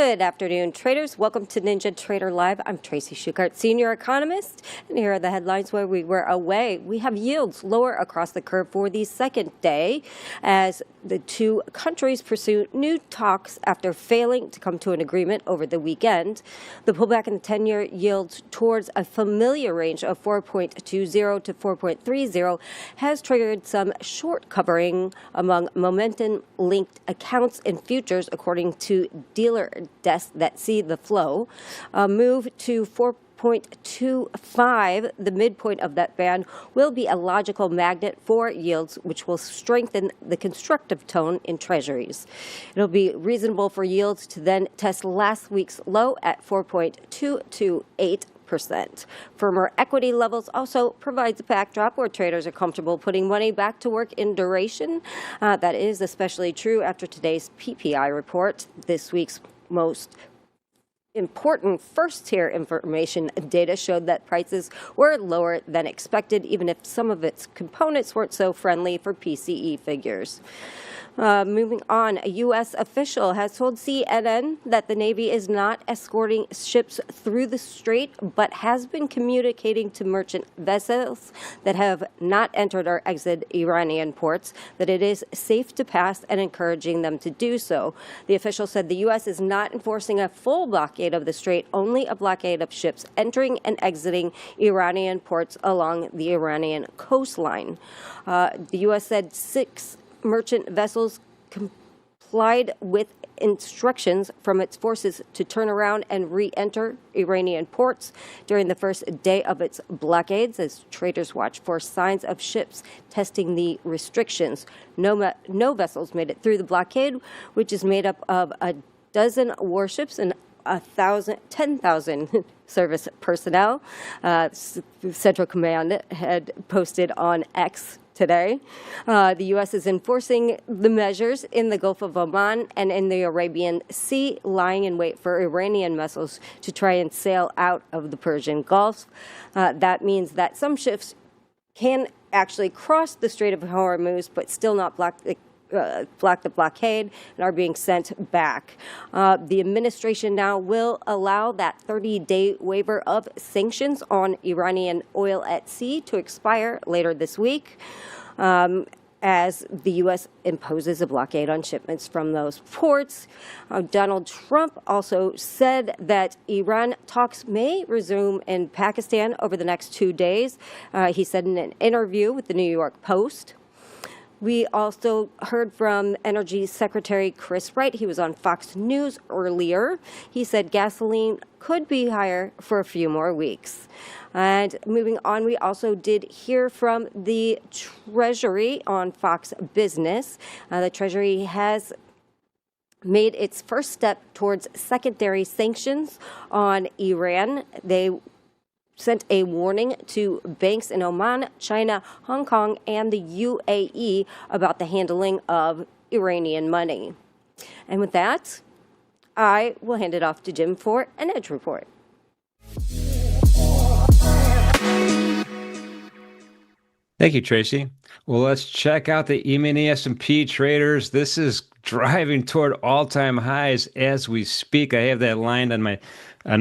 Good afternoon, traders. Welcome to NinjaTrader Live. I'm Tracy Shuchart, Senior Economist, and here are the headlines where we were away. We have yields lower across the curve for the second day as the two countries pursue new talks after failing to come to an agreement over the weekend. The pullback in the 10-year yields towards a familiar range of 4.20 to 4.30 has triggered some short covering among momentum-linked accounts and futures, according to dealer desks that see the flow. A move to 4.25, the midpoint of that band, will be a logical magnet for yields, which will strengthen the constructive tone in treasuries. It'll be reasonable for yields to then test last week's low at 4.228%. Firmer equity levels also provides a backdrop where traders are comfortable putting money back to work in duration. That is especially true after today's PPI report. This week's most important first-tier information data showed that prices were lower than expected, even if some of its components weren't so friendly for PCE figures. Moving on, a U.S. official has told CNN that the Navy is not escorting ships through the strait, but has been communicating to merchant vessels that have not entered or exited Iranian ports that it is safe to pass and encouraging them to do so. The official said the U.S. is not enforcing a full blockade of the strait, only a blockade of ships entering and exiting Iranian ports along the Iranian coastline. The U.S. said 6 merchant vessels complied with instructions from its forces to turn around and re-enter Iranian ports during the first day of its blockades, as traders watch for signs of ships testing the restrictions. No vessels made it through the blockade, which is made up of a dozen warships and 10,000 service personnel. Central Command had posted on X today. The U.S. is enforcing the measures in the Gulf of Oman and in the Arabian Sea, lying in wait for Iranian vessels to try and sail out of the Persian Gulf. That means that some ships can actually cross the Strait of Hormuz, but still not block the blockade and are being sent back. The administration now will allow that 30-day waiver of sanctions on Iranian oil at sea to expire later this week, as the U.S. imposes a blockade on shipments from those ports. Donald Trump also said that Iran talks may resume in Pakistan over the next 2 days. He said in an interview with the New York Post. We also heard from Energy Secretary Chris Wright. He was on Fox News earlier. He said gasoline could be higher for a few more weeks. And moving on, we also did hear from the Treasury on Fox Business. The Treasury has made its first step towards secondary sanctions on Iran. They sent a warning to banks in Oman, China, Hong Kong, and the UAE about the handling of Iranian money. And with that, I will hand it off to Jim for an Edge report. Thank you, Tracy. Well, let's check out the E-mini S&P traders. This is driving toward all-time highs as we speak. I have that lined on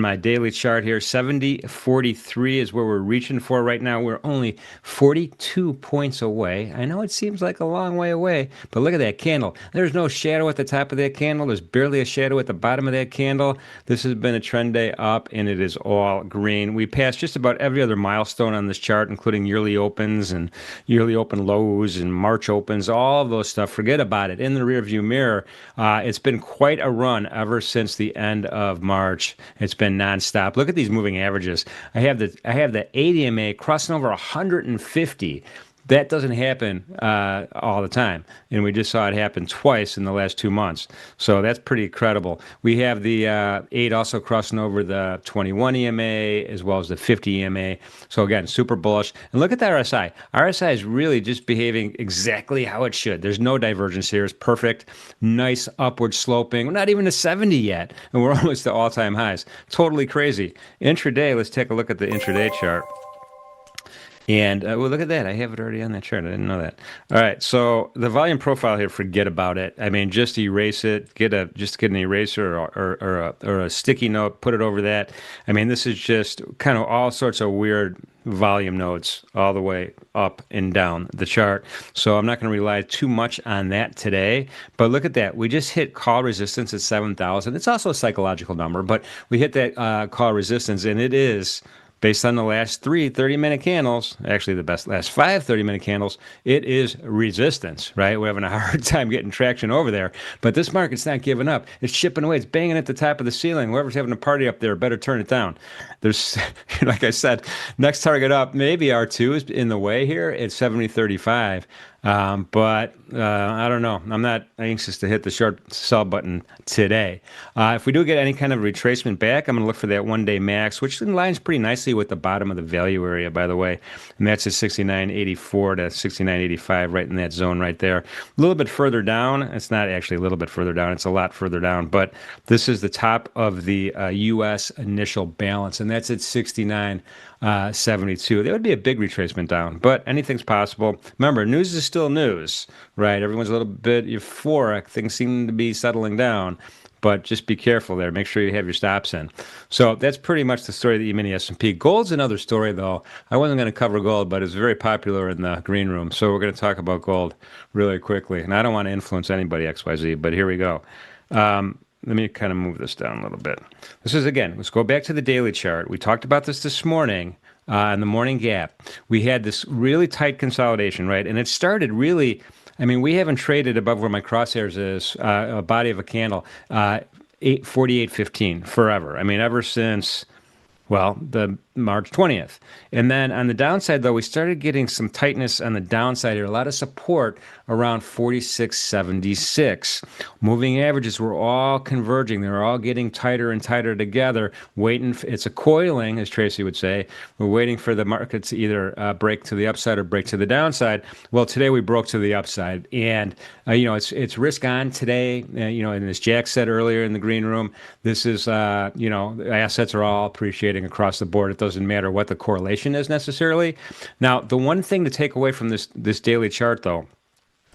my daily chart here. 70.43 is where we're reaching for right now. We're only 42 points away. I know it seems like a long way away, but look at that candle. There's no shadow at the top of that candle. There's barely a shadow at the bottom of that candle. This has been a trend day up, and it is all green. We passed just about every other milestone on this chart, including yearly opens and yearly open lows and March opens, all of those stuff. Forget about it. In the rearview mirror, it's been quite a run ever since the end of March. It's been nonstop. Look at these moving averages. I have the ADMA crossing over 150. That doesn't happen all the time, and we just saw it happen twice in the last 2 months. So that's pretty incredible. We have the 8 also crossing over the 21 EMA as well as the 50 EMA. So again, super bullish. And look at the RSI. RSI is really just behaving exactly how it should. There's no divergence here. It's perfect. Nice upward sloping. We're not even to 70 yet, and we're almost to all-time highs. Totally crazy. Intraday, let's take a look at the intraday chart. And well, look at that. I have it already on that chart. I didn't know that. All right. So the volume profile here, forget about it. I mean, just erase it. Just get an eraser or a sticky note, put it over that. I mean, this is just kind of all sorts of weird volume nodes all the way up and down the chart. So I'm not going to rely too much on that today. But look at that. We just hit call resistance at 7,000. It's also a psychological number, but we hit that call resistance, and it is based on the last 30-minute candles, actually the last 30-minute candles, it is resistance, right? We're having a hard time getting traction over there, but this market's not giving up. It's chipping away. It's banging at the top of the ceiling. Whoever's having a party up there better turn it down. There's, like I said, next target up, maybe R2 is in the way here at 70.35. But I don't know. I'm not anxious to hit the short sell button today. If we do get any kind of retracement back, I'm going to look for that one-day max, which aligns pretty nicely with the bottom of the value area, by the way. And that's at 69.84 to 69.85, right in that zone right there. A little bit further down. It's not actually a little bit further down. It's a lot further down. But this is the top of the U.S. initial balance, and that's at 69.72. That would be a big retracement down, but anything's possible. Remember, news is still news, right? Everyone's a little bit euphoric. Things seem to be settling down, but just be careful there. Make sure you have your stops in. So that's pretty much the story of the E-mini S&P. Gold's another story, though. I wasn't going to cover gold, but it's very popular in the green room, so we're going to talk about gold really quickly. And I don't want to influence anybody, XYZ, but here we go. Let me kind of move this down a little bit. This is, again, let's go back to the daily chart. We talked about this morning in the morning gap. We had this really tight consolidation, right? And it started really, I mean, we haven't traded above where my crosshairs is, a body of a candle, 48.15 forever. I mean, ever since, well, the March 20th. And then on the downside, though, we started getting some tightness on the downside here, a lot of support around 46.76. Moving averages were all converging. They were all getting tighter and tighter together, waiting. It's a coiling, as Tracy would say. We're waiting for the market to either break to the upside or break to the downside. Well, today we broke to the upside. And, it's risk on today. And as Jack said earlier in the green room, this is, assets are all appreciating across the board. It doesn't matter what the correlation is necessarily. Now, the one thing to take away from this daily chart, though,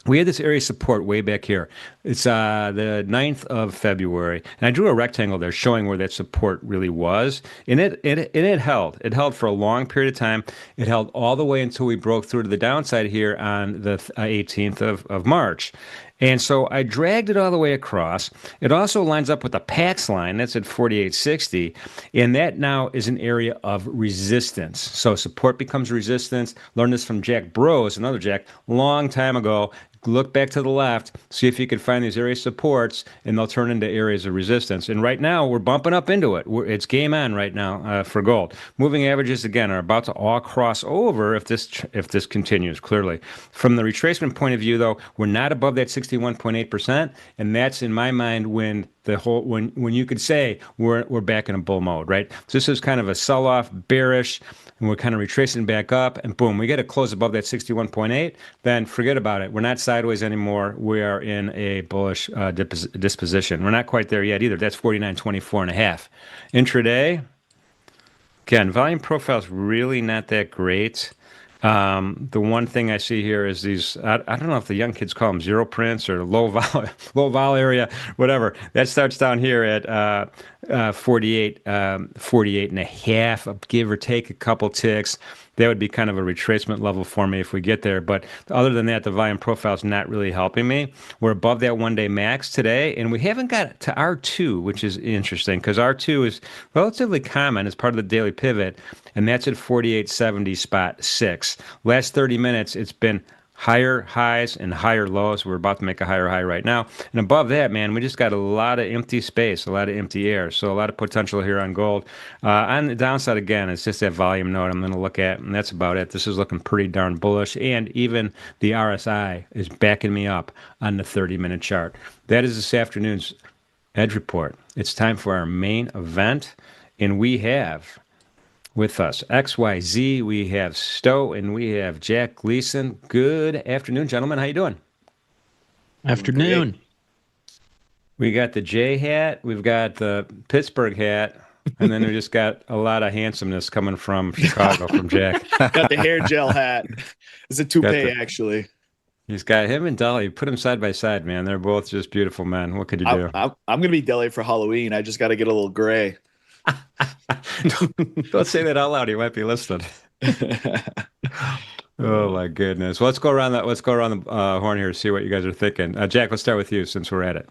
we had this area of support way back here. It's the 9th of February, and I drew a rectangle there showing where that support really was, and it held. It held for a long period of time. It held all the way until we broke through to the downside here on the 18th of March. And so I dragged it all the way across. It also lines up with the PAX line. That's at 48.60. And that now is an area of resistance. So support becomes resistance. Learned this from Jack Bros, another Jack, long time ago. Look back to the left, see if you can find these area supports, and they'll turn into areas of resistance. And right now, we're bumping up into it. It's game on right now for gold. Moving averages, again, are about to all cross over if this continues, clearly. From the retracement point of view, though, we're not above that 61.8%, and that's, in my mind, when you could say we're back in a bull mode, right? So this is kind of a sell-off, bearish, and we're kind of retracing back up, and boom, we get to close above that 61.8, then forget about it. We're not sideways anymore. We are in a bullish disposition. We're not quite there yet either. That's 49.24.5. Intraday, again, volume profile is really not that great. The one thing I see here is these, I don't know if the young kids call them zero prints or low vol area, whatever. That starts down here at 48 and a half, give or take a couple ticks. That would be kind of a retracement level for me if we get there. But other than that, the volume profile is not really helping me. We're above that one-day max today, and we haven't got to R2, which is interesting because R2 is relatively common as part of the daily pivot, and that's at 48.70.6. Last 30 minutes, it's been higher highs and higher lows. We're about to make a higher high right now. And above that, man, we just got a lot of empty space, a lot of empty air. So a lot of potential here on gold. On the downside, again, it's just that volume node I'm going to look at, and that's about it. This is looking pretty darn bullish. And even the RSI is backing me up on the 30-minute chart. That is this afternoon's Edge Report. It's time for our main event, and we have with us XYZ, we have Stowe, and we have Jack Gleason. Good afternoon, gentlemen. How you doing? Afternoon. We got the J hat. We've got the Pittsburgh hat. And then we just got a lot of handsomeness coming from Chicago from Jack. Got the hair gel hat. It's a Got toupee, the, actually. he's got him and Dolly. Put them side by side, man. They're both just beautiful men. What could you I, do? I'm going to be Deli for Halloween. I just got to get a little gray. Don't say that out loud. He might be listening. Oh my goodness. Well, let's go around that. Let's go around the horn here to see what you guys are thinking. Jack, let's start with you since we're at it.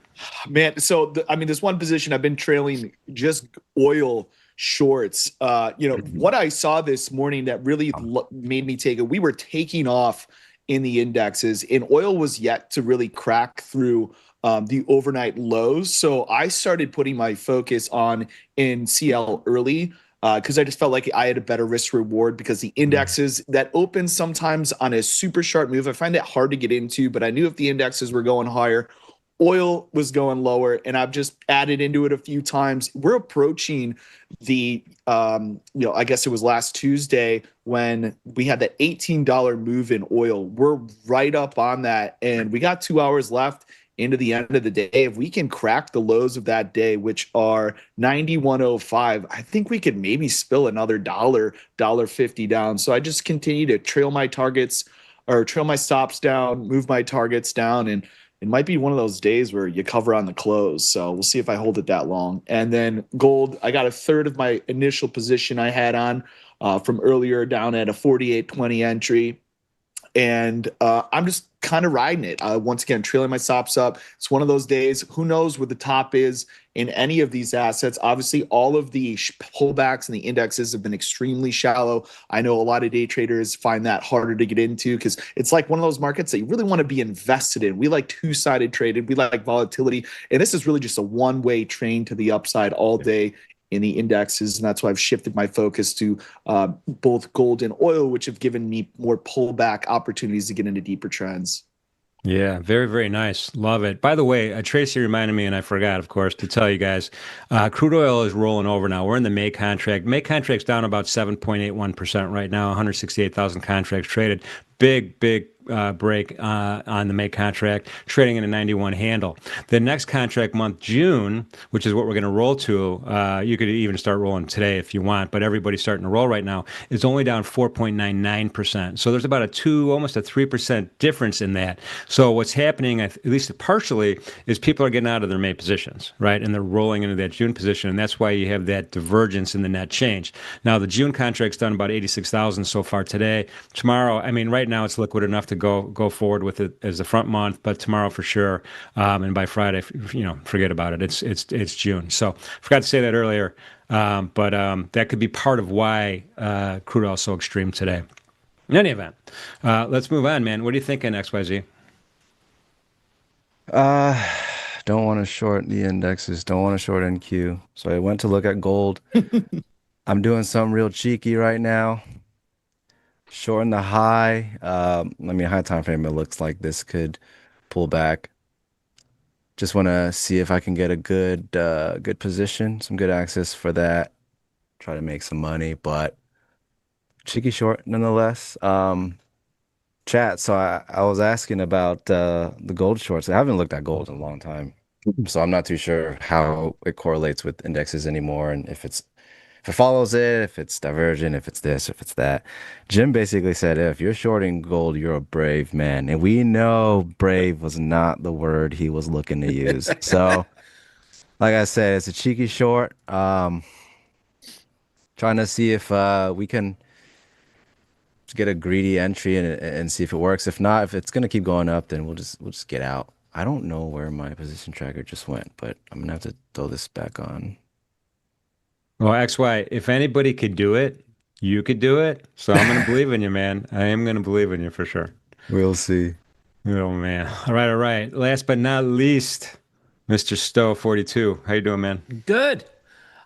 Man, so I mean, this one position I've been trailing just oil shorts. What I saw this morning that really made me take it. We were taking off in the indexes, and oil was yet to really crack through the overnight lows. So I started putting my focus on NCL early. Because I just felt like I had a better risk reward because the indexes that open sometimes on a super sharp move, I find it hard to get into, but I knew if the indexes were going higher, oil was going lower, and I've just added into it a few times. We're approaching the, I guess it was last Tuesday when we had that $18 move in oil. We're right up on that, and we got 2 hours left into the end of the day. If we can crack the lows of that day, which are 91.05, I think we could maybe spill another $1.50 down. So I just continue to trail my targets or trail my stops down, move my targets down, and it might be one of those days where you cover on the close. So we'll see if I hold it that long. And then gold, I got a third of my initial position I had on from earlier down at a 48.20 entry. And I'm just kind of riding it. Once again, trailing my stops up. It's one of those days. Who knows what the top is in any of these assets? Obviously, all of the pullbacks and the indexes have been extremely shallow. I know a lot of day traders find that harder to get into because it's like one of those markets that you really want to be invested in. We like two-sided traded. We like volatility. And this is really just a one-way train to the upside all day in the indexes, and that's why I've shifted my focus to both gold and oil, which have given me more pullback opportunities to get into deeper trends. Yeah, very, very nice. Love it. By the way, Tracy reminded me, and I forgot, of course, to tell you guys, crude oil is rolling over now. We're in the May contract. May contract's down about 7.81% right now, 168,000 contracts traded. Big break on the May contract, trading in a 91 handle. The next contract month, June, which is what we're going to roll to, you could even start rolling today if you want, but everybody's starting to roll right now, is only down 4.99%. So there's about almost a 3% difference in that. So what's happening, at least partially, is people are getting out of their May positions, right? And they're rolling into that June position, and that's why you have that divergence in the net change. Now, the June contract's done about 86,000 so far today. Tomorrow, I mean, right now it's liquid enough to go forward with it as the front month, but tomorrow for sure, and by Friday, forget about it. It's June. So forgot to say that earlier, but that could be part of why crude oil is so extreme today. In any event, let's move on, man. What are you thinking, XYZ? Don't want to short the indexes. Don't want to short NQ. So I went to look at gold. I'm doing something real cheeky right now. Shorting the high. High time frame, it looks like this could pull back. Just want to see if I can get a good position, some good access for that. Try to make some money, but cheeky short nonetheless. Chat. So I was asking about the gold shorts. I haven't looked at gold in a long time, so I'm not too sure how it correlates with indexes anymore, and if it follows it, if it's divergent, if it's this, if it's that. Jim basically said, if you're shorting gold, you're a brave man. And we know brave was not the word he was looking to use. So, like I said, it's a cheeky short. Trying to see if we can get a greedy entry and see if it works. If not, if it's going to keep going up, then we'll just get out. I don't know where my position tracker just went, but I'm going to have to throw this back on. Well, XY, if anybody could do it, you could do it. So I'm going to believe in you, man. I am going to believe in you for sure. We'll see. Oh, man. All right. Last but not least, Mr. Stowe 42. How you doing, man? Good.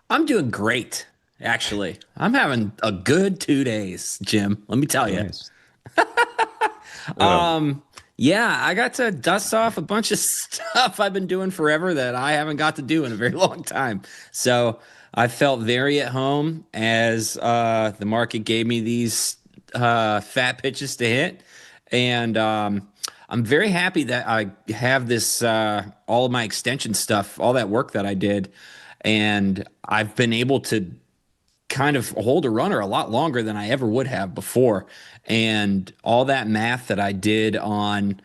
I'm doing great, actually. I'm having a good 2 days, Jim. Let me tell you. Nice. Yeah, I got to dust off a bunch of stuff I've been doing forever that I haven't got to do in a very long time. So I felt very at home as the market gave me these fat pitches to hit. And I'm very happy that I have this, all of my extension stuff, all that work that I did. and I've been able to kind of hold a runner a lot longer than I ever would have before. And all that math that I did on,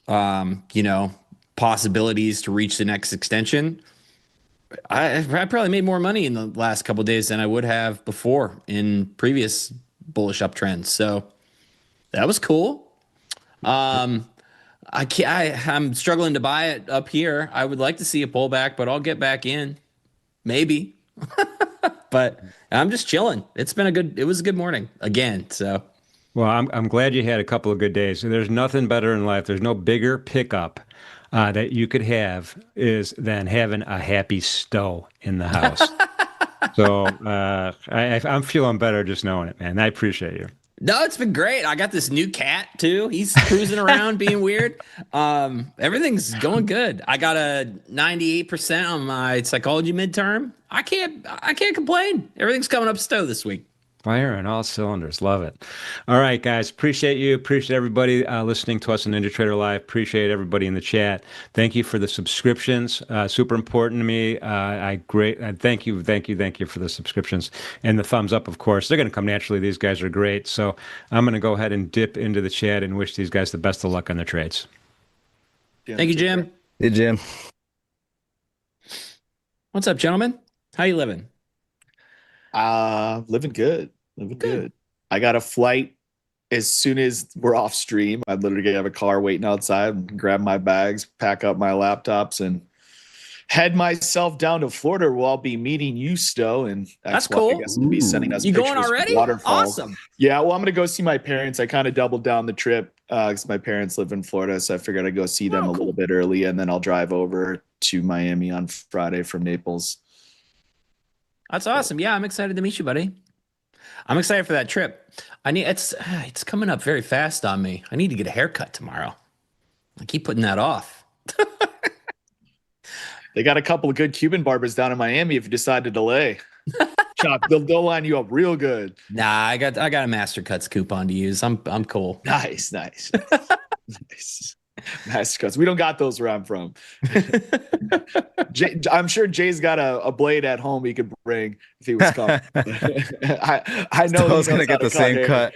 you know, possibilities to reach the next extension, I probably made more money in the last couple of days than I would have before in previous bullish uptrends. So that was cool. I'm struggling to buy it up here. I would like to see a pullback, but I'll get back in. Maybe. But I'm just chilling. It was a good morning again. So Well, I'm glad you had a couple of good days. There's nothing better in life. There's no bigger pickup that you could have than having a happy Stowe in the house. So I'm feeling better just knowing it, man. I appreciate you. no, it's been great. I got this new cat too. He's cruising around being weird. Everything's going good. I got a 98% on my psychology midterm. I can't complain. Everything's coming up Stowe this week. Fire on all cylinders. Love it. All right, guys. Appreciate you. Appreciate everybody listening to us on NinjaTrader Live. Appreciate everybody in the chat. Thank you for the subscriptions. Super important to me. Thank you for the subscriptions and the thumbs up. Of course, they're going to come naturally. These guys are great. So I'm going to go ahead and dip into the chat and wish these guys the best of luck on their trades. Thank you, Jim. Hey, Jim. What's up, gentlemen? How you living? Living good. Living good. I got a flight as soon as we're off stream. I literally have a car waiting outside, grab my bags, pack up my laptops, and head myself down to Florida where I'll be meeting you, Stowe. And That's cool. I guess will be sending us You pictures going already? of waterfalls. Awesome. Yeah, well, I'm gonna go see my parents. I kind of doubled down the trip because my parents live in Florida, so I figured I'd go see them a little bit early, and then I'll drive over to Miami on Friday from Naples. That's awesome. Yeah, I'm excited to meet you, buddy. I'm excited for that trip. It's coming up very fast on me. I need to get a haircut tomorrow. I keep putting that off. They got a couple of good Cuban barbers down in Miami if you decide to delay. Chop, they'll line you up real good. Nah, I got a Mastercuts coupon to use. I'm cool. Nice. Nice. Mastercuts. We don't got those where I'm from. I'm sure Jay's got a blade at home he could bring if he was coming. I know Stowe's gonna get the same cut.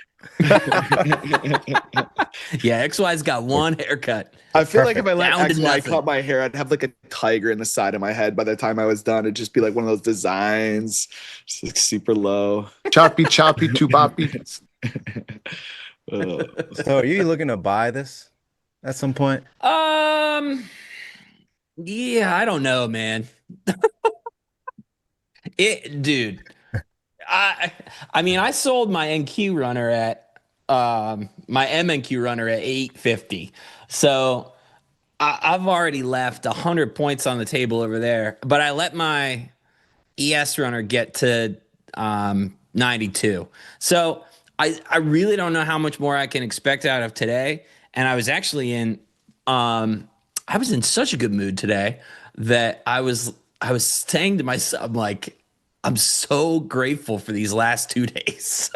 Yeah, XY's got one haircut. I feel like if I let Down to XY nothing. cut my hair, I'd have like a tiger in the side of my head by the time I was done. It'd just be like one of those designs, just like super low. Choppy, chubappy. So are you looking to buy this at some point? Yeah, I don't know, man. Dude. I mean, I sold my NQ runner at my MNQ runner at 850. So I've already left 100 points on the table over there, but I let my ES runner get to 92. So I really don't know how much more I can expect out of today. And I was actually I was in such a good mood today that I was saying to myself, like, I'm so grateful for these last 2 days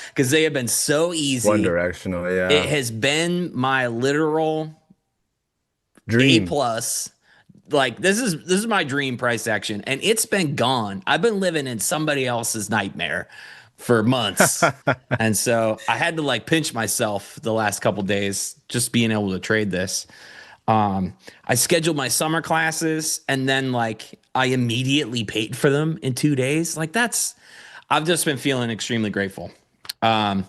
because they have been so easy. One directional, yeah. It has been my literal Dream. A+. Like this is my dream price action, and it's been gone. I've been living in somebody else's nightmare for months. And so I had to like pinch myself the last couple days just being able to trade this. I scheduled my summer classes and then like I immediately paid for them in 2 days. Like I've just been feeling extremely grateful. And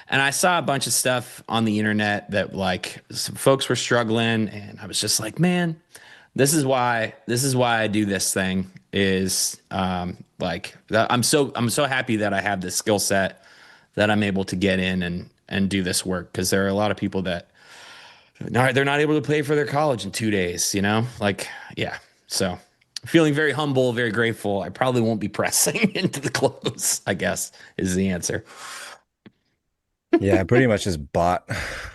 I saw a bunch of stuff on the internet that like some folks were struggling, and I was just like, man, this is why I do this thing is, like I'm so happy that I have this skill set that I'm able to get in and do this work. Cause there are a lot of people that they're not able to pay for their college in 2 days, you know, like, yeah. So feeling very humble, very grateful. I probably won't be pressing into the close, I guess is the answer. Yeah, I pretty much just bought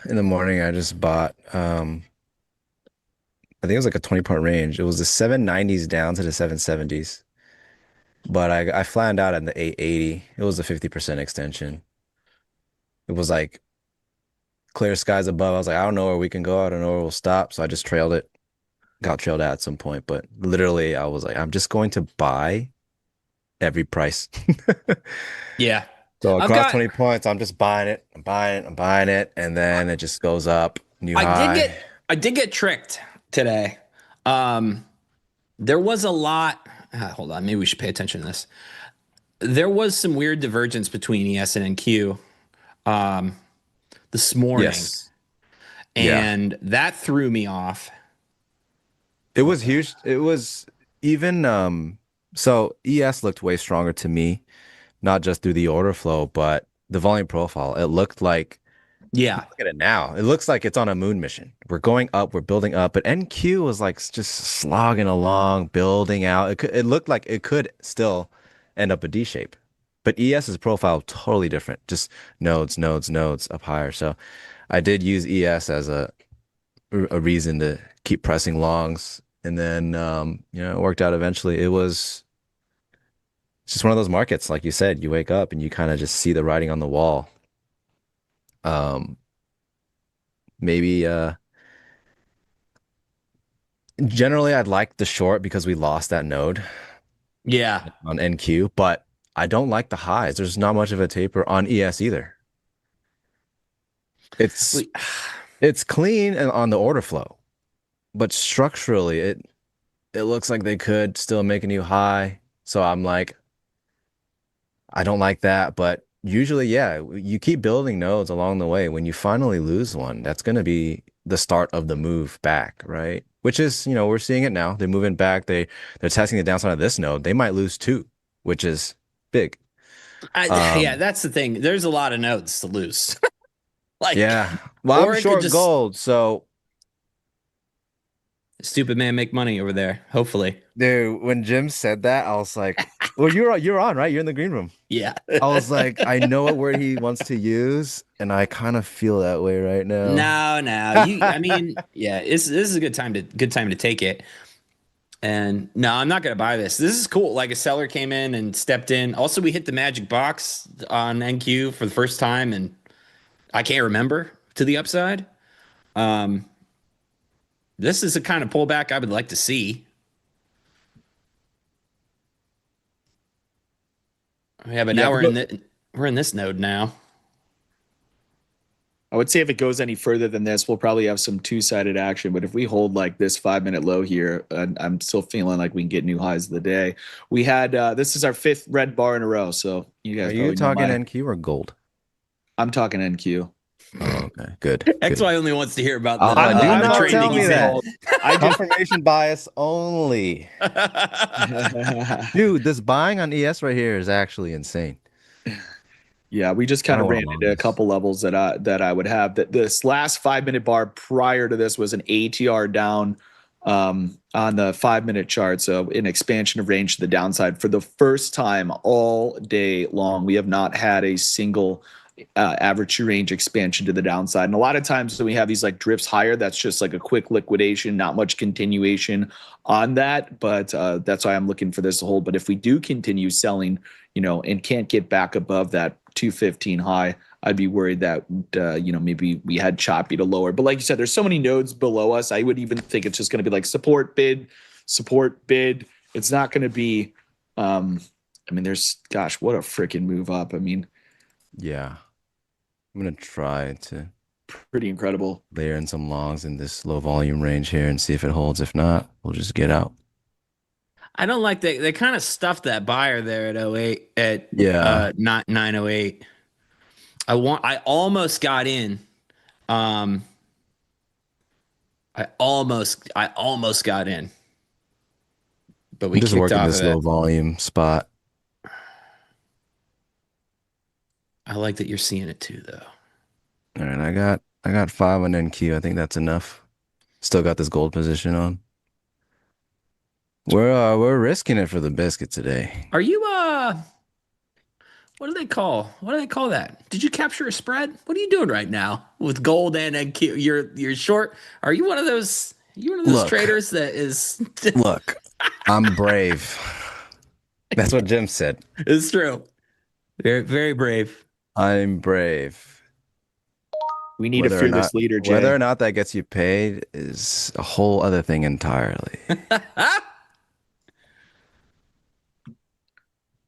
in the morning. I just bought, I think it was like a 20-point range. It was the 790s down to the 770s. But I flattened out at the 880. It was a 50% extension. It was like clear skies above. I was like, I don't know where we can go. I don't know where we'll stop. So I just trailed it. got trailed at some point, but literally I was like, I'm just going to buy every price. Yeah. So I've across got 20 points, I'm just buying it. I'm buying it. I'm buying it. And then it just goes up, new I did high. get I did get tricked today. Um there was a lot hold on, maybe we should pay attention to this. There was some weird divergence between ES and NQ this morning, Yes. Yeah. and that threw me off. It was huge. It was even so ES looked way stronger to me, not just through the order flow, but the volume profile. It looked like Yeah. look at it now. It looks like it's on a moon mission. We're going up, we're building up, but NQ was like just slogging along, building out. It looked like it could still end up a D shape. But ES's profile totally different. Just nodes, nodes, nodes up higher. So I did use ES as a reason to keep pressing longs. And then it worked out eventually. It's just one of those markets, like you said, you wake up and you kind of just see the writing on the wall. Um, maybe generally I'd like the short because we lost that node Yeah. on NQ, but I don't like the highs. There's not much of a taper on ES either. It's We- it's clean and on the order flow, but structurally it looks like they could still make a new high. So I'm like, I don't like that, but usually, yeah, you keep building nodes along the way. When you finally lose one, that's going to be the start of the move back, right? Which is, we're seeing it now. They're moving back. They're testing the downside of this node. They might lose two, which is big. yeah, that's the thing. There's a lot of nodes to lose. Like, Yeah. Well, or I'm it could short just gold, so stupid man make money over there. Hopefully. dude, when Jim said that, I was like, well, you're on, right? You're in the green room. Yeah. I was like, I know what word he wants to use, and I kind of feel that way right now. No. I mean, yeah, this is a good time to take it. And no, I'm not gonna buy this. This is cool. Like a seller came in and stepped in. Also, we hit the magic box on NQ for the first time, and I can't remember to the upside. This is the kind of pullback I would like to see. Yeah, but Yeah, now we're in this node now. I would say if it goes any further than this, we'll probably have some two-sided action. But if we hold like this 5-minute low here, I'm still feeling like we can get new highs of the day. We had this is our 5th red bar in a row. So you guys Are you probably know talking NQ or gold? I'm talking NQ. Oh, okay, good. XY only wants to hear about the Do I'm not already tell me using that. gold. I just Confirmation bias only. Dude, this buying on ES right here is actually insane. yeah, we just kind I of wanna ran long into a this. couple levels that I would have. That this last 5-minute bar prior to this was an ATR down on the 5-minute chart. So an expansion of range to the downside for the first time all day long. We have not had a single average range expansion to the downside. And a lot of times when we have these like drifts higher, that's just like a quick liquidation, not much continuation on that. But that's why I'm looking for this to hold. But if we do continue selling, and can't get back above that 215 high, I'd be worried that maybe we had choppy to lower. But like you said, there's so many nodes below us. I would even think it's just going to be like support bid. It's not going to be. Gosh, what a freaking move up. I mean, Yeah. I'm gonna try to pretty incredible. layer in some longs in this low volume range here and see if it holds. If not, we'll just get out. I don't like they kind of stuffed that buyer there at 08 at Yeah. 908. I almost got in. I almost got in. But we I'm just kicked working off this of that. low volume spot. I like that you're seeing it too though. All right, I got 5 on NQ. I think that's enough. Still got this gold position on. We're risking it for the biscuit today. Are you what do they call that? Did you capture a spread? What are you doing right now with gold and NQ? You're short. Are you one of those Look. traders that is Look, I'm brave. That's what Jim said. It's true. Very, very brave. I'm brave. We need a Whether or fearless not leader, Jay. whether or not that gets you paid is a whole other thing entirely.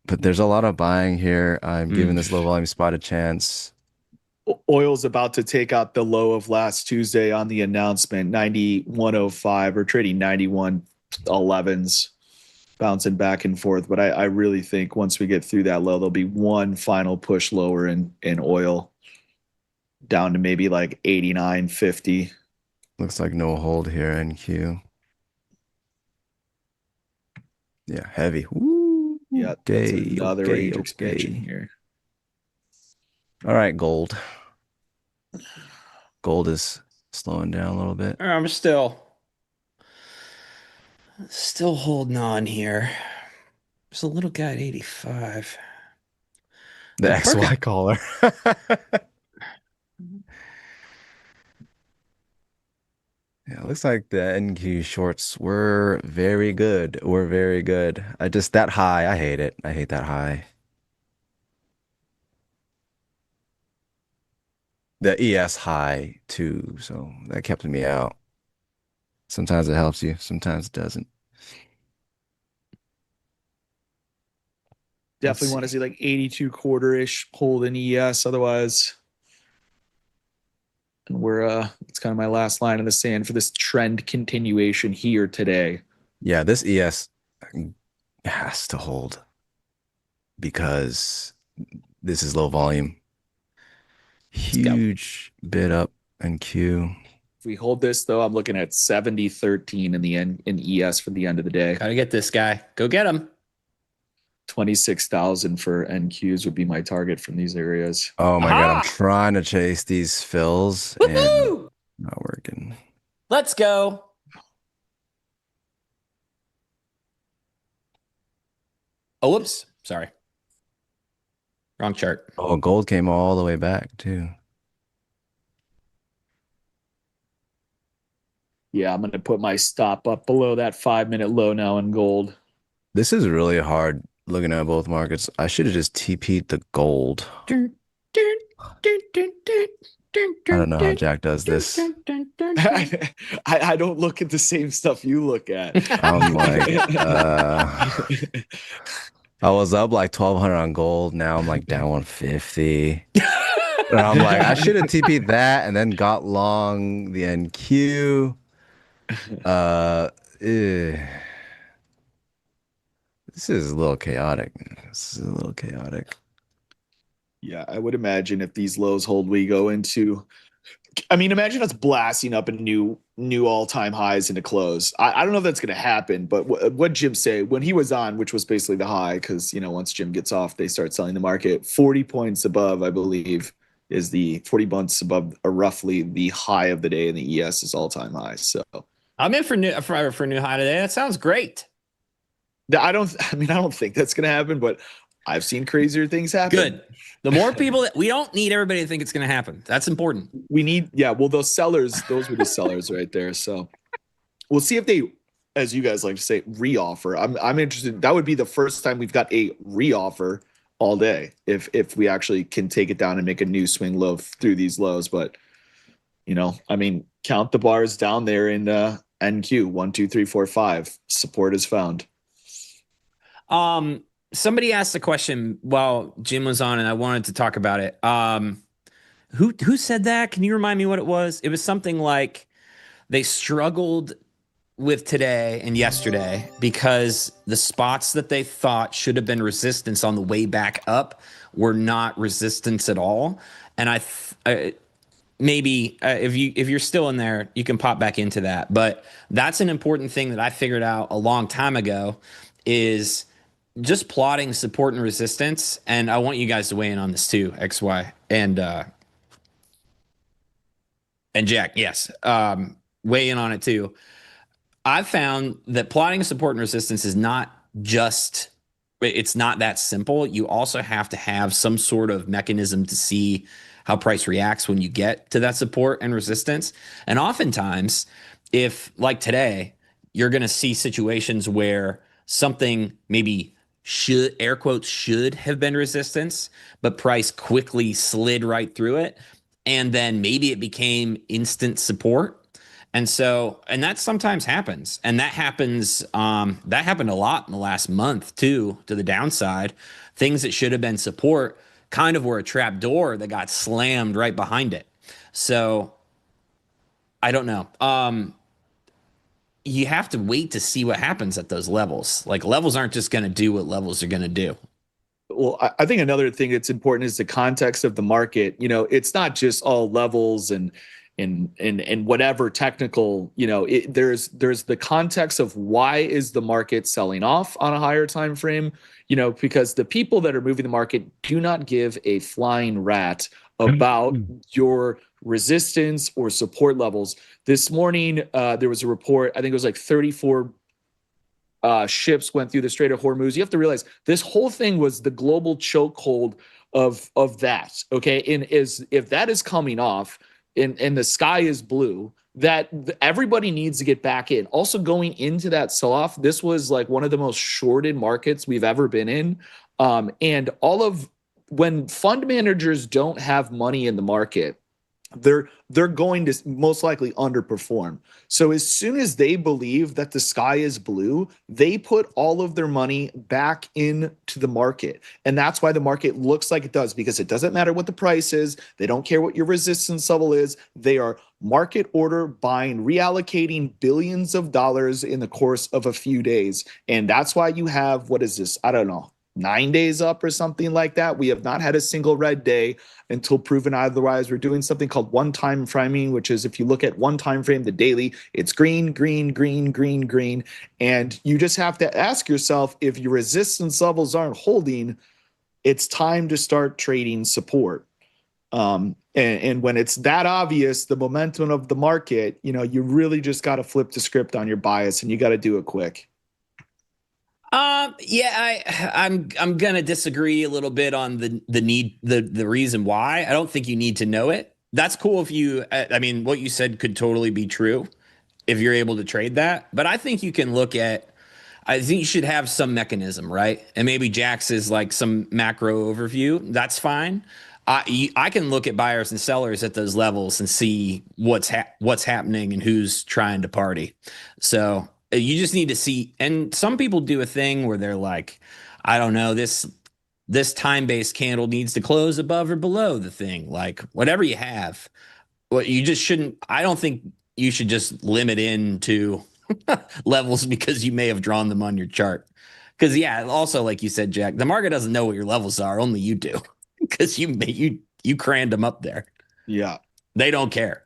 But there's a lot of buying here. I'm giving this low volume spot a chance. Oil's about to take out the low of last Tuesday on the announcement, 91.05. Or trading 91.11s, bouncing back and forth. But I really think once we get through that low, there'll be one final push lower in oil, down to maybe like 89.50. Looks like no hold here, NQ. Yeah, heavy. Woo. Yeah, that's another range expansion here. All right, gold. Gold is slowing down a little bit. I'm still holding on here. There's a little guy at 85. The XY caller. Yeah, it looks like the NQ shorts were very good. I just, that high, I hate it. I hate that high. The ES high too, so that kept me out. Sometimes it helps you, sometimes it doesn't. Definitely want to see like 82 quarter-ish hold in ES. Otherwise, and it's kind of my last line in the sand for this trend continuation here today. Yeah, this ES has to hold because this is low volume. Huge bid up and Q. If we hold this though, I'm looking at 70.13 in ES for the end of the day. Gotta get this guy. Go get him. 26,000 for NQs would be my target from these areas. Oh my God, I'm trying to chase these fills and not working. Let's go. Oh, whoops. Sorry. Wrong chart. Oh, gold came all the way back too. Yeah, I'm going to put my stop up below that 5-minute low now in gold. This is really hard looking at both markets. I should have just TP'd the gold. I don't know how Jack does this. I don't look at the same stuff you look at. I'm like, I was up like 1,200 on gold. Now I'm like down 150. And I'm like, I should have TP'd that and then got long the NQ. This is a little chaotic. Yeah, I would imagine if these lows hold, we go into. I mean, imagine us blasting up a new all-time highs into close. I don't know if that's going to happen, but what Jim say when he was on, which was basically the high, because once Jim gets off, they start selling the market 40 points above. I believe is the 40 points above, roughly the high of the day, and the ES is all-time high. So I'm in for new high today. That sounds great. I don't think that's going to happen, but I've seen crazier things happen. Good. The more people we don't need everybody to think it's going to happen. That's important. We need, well, those sellers, those were the sellers right there. So we'll see if they, as you guys like to say, reoffer. I'm interested. That would be the first time we've got a reoffer all day. If we actually can take it down and make a new swing low through these lows. But, count the bars down there in NQ 1, 2, 3, 4, 5. Support is found. Somebody asked a question while Jim was on, and I wanted to talk about it. Who said that? Can you remind me what it was? It was something like they struggled with today and yesterday because the spots that they thought should have been resistance on the way back up were not resistance at all. And maybe if you're still in there, you can pop back into that. But that's an important thing that I figured out a long time ago is just plotting support and resistance. And I want you guys to weigh in on this too, XY and Jack. Yes. Weigh in on it too. I've found that plotting support and resistance is not just, it's not that simple. You also have to have some sort of mechanism to see how price reacts when you get to that support and resistance. And oftentimes, if like today, you're going to see situations where something maybe should, air quotes, should have been resistance, but price quickly slid right through it. and then maybe it became instant support. And so, and that sometimes happens. And that happened a lot in the last month too, to the downside. Things that should have been support kind of were a trap door that got slammed right behind it. So I don't know. You have to wait to see what happens at those levels. Like levels aren't just going to do what levels are going to do. Well, I think another thing that's important is the context of the market. It's not just all levels and whatever technical. There's the context of why is the market selling off on a higher time frame. Because the people that are moving the market do not give a flying rat about your resistance or support levels. This morning, there was a report. I think it was like 34 ships went through the Strait of Hormuz. You have to realize this whole thing was the global chokehold of that. Okay, and if that is coming off, and the sky is blue, that everybody needs to get back in. Also, going into that sell-off, this was like one of the most shorted markets we've ever been in, and when fund managers don't have money in the market, they're going to most likely underperform. So as soon as they believe that the sky is blue, they put all of their money back into the market. And that's why the market looks like it does, because it doesn't matter what the price is. They don't care what your resistance level is. They are market order buying, reallocating billions of dollars in the course of a few days. And that's why you have, what is this? I don't know, 9 days up or something like that. We have not had a single red day until proven otherwise. We're doing something called one-time framing, which is if you look at one time frame, the daily, it's green, green, green, green, green. And you just have to ask yourself, if your resistance levels aren't holding, it's time to start trading support. And when it's that obvious, the momentum of the market, you really just got to flip the script on your bias, and you got to do it quick. I'm gonna disagree a little bit on the reason why. I don't think you need to know it. That's cool if you. I mean, what you said could totally be true if you're able to trade that. But I think you can look at. I think you should have some mechanism, right? And maybe Jax is like some macro overview. That's fine. I can look at buyers and sellers at those levels and see what's happening and who's trying to party. So. You just need to see, and some people do a thing where they're like, I don't know, this time-based candle needs to close above or below the thing, like whatever you have. What you just shouldn't. I don't think you should just limit into levels because you may have drawn them on your chart. Because also like you said, Jack, the market doesn't know what your levels are. Only you do, because you crammed them up there. Yeah, they don't care.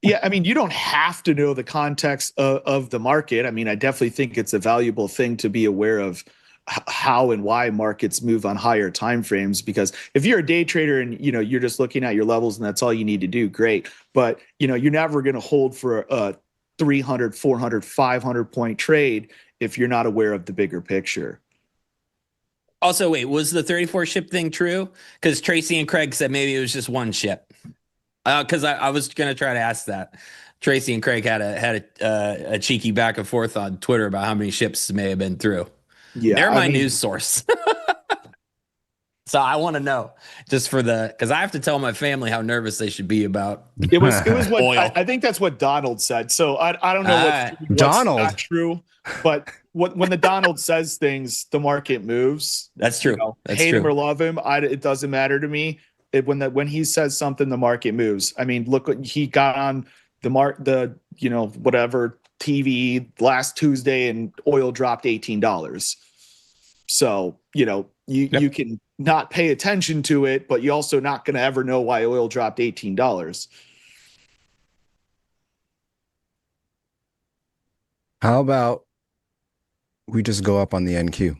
Yeah. I mean, you don't have to know the context of the market. I mean, I definitely think it's a valuable thing to be aware of how and why markets move on higher time frames. Because if you're a day trader and you're just looking at your levels and that's all you need to do, great. But you're never going to hold for a 300, 400, 500 point trade if you're not aware of the bigger picture. Also, wait, was the 34 ship thing true? Because Tracy and Craig said maybe it was just one ship. Because I was going to try to ask that. Tracy and Craig had a cheeky back and forth on Twitter about how many ships may have been through. Yeah, they're my news source. So I want to know, just for because I have to tell my family how nervous they should be about it was what oil. I think that's what Donald said. So I don't know what's Donald not true, but when the Donald says things, the market moves. That's true. That's hate true. him or love him, it doesn't matter to me. When he says something, the market moves. I mean, look what he got on whatever TV last Tuesday, and oil dropped $18. So you can not pay attention to it, but you're also not going to ever know why oil dropped $18. How about we just go up on the NQ?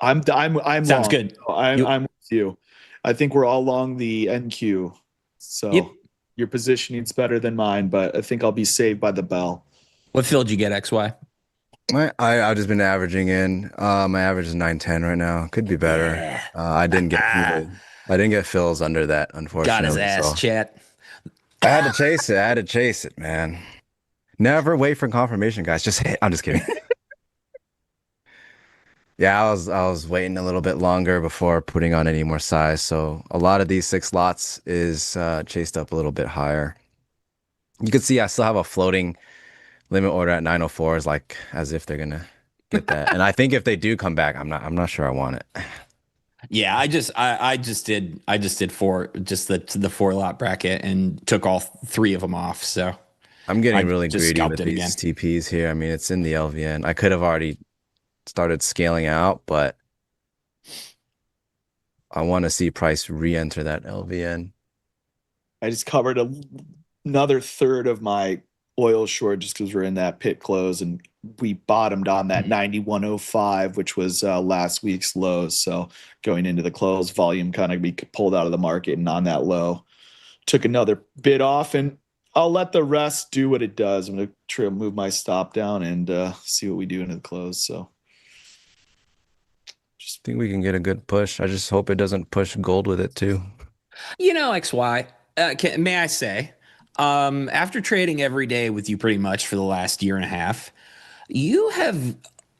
I'm sounds long. good. I'm with you. I think we're all along the NQ. So Your positioning's better than mine, but I think I'll be saved by the bell. What fill did you get, XY? I've just been averaging in. My average is 910 right now. Could be better. Yeah. I didn't get fills under that, unfortunately. Got his ass, so. chat. I had to chase it, man. Never wait for confirmation, guys. Just hit. I'm just kidding. Yeah, I was waiting a little bit longer before putting on any more size. So a lot of these 6 lots is chased up a little bit higher. You can see I still have a floating limit order at 904, is like as if they're gonna get that. And I think if they do come back, I'm not sure I want it. Yeah, I just did four, just the 4 lot bracket, and took all 3 of them off. So I'm I getting really just greedy scalped with it again. these TPs here. I mean, it's in the LVN. I could have already started scaling out, but I want to see price re-enter that LVN. I just covered another third of my oil short just because we're in that pit close, and we bottomed on that 91.05, which was last week's low. So going into the close, volume kind of be pulled out of the market, and on that low, took another bit off, and I'll let the rest do what it does. I'm going to try to move my stop down and see what we do into the close. So Just think we can get a good push. I just hope it doesn't push gold with it too. XY, may I say, after trading every day with you pretty much for the last year and a half, you have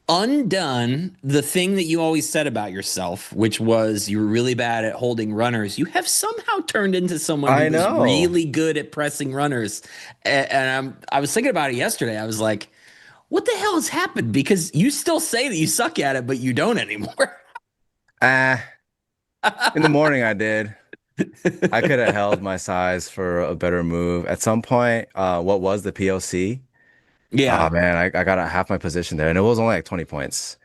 undone the thing that you always said about yourself, which was you were really bad at holding runners. You have somehow turned into someone who I is know. really good at pressing runners. And I was thinking about it yesterday. I was like, what the hell has happened? Because you still say that you suck at it, but you don't anymore. Ah, in the morning I did. I could have held my size for a better move. At some point, what was the POC? Oh Yeah. man, I got a half my position there, and it was only like 20 points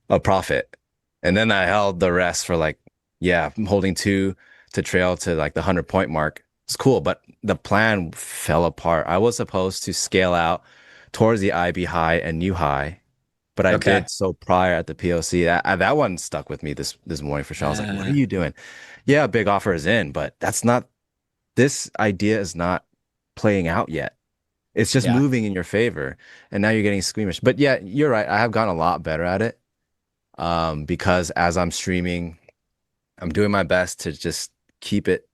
of profit. And then I held the rest for like, yeah, I'm holding 2 to trail to like the 100-point mark. It's cool, but the plan fell apart. I was supposed to scale out towards the IB high and new high, but I Okay. did so prior at the POC. That one stuck with me this morning for sure. I was like, what are Uh, you doing? Yeah, big offer is in, but this idea is not playing out yet. It's just yeah. moving in your favor, and now you're getting squeamish. But yeah, you're right. I have gotten a lot better at it. Because as I'm streaming, I'm doing my best to just keep it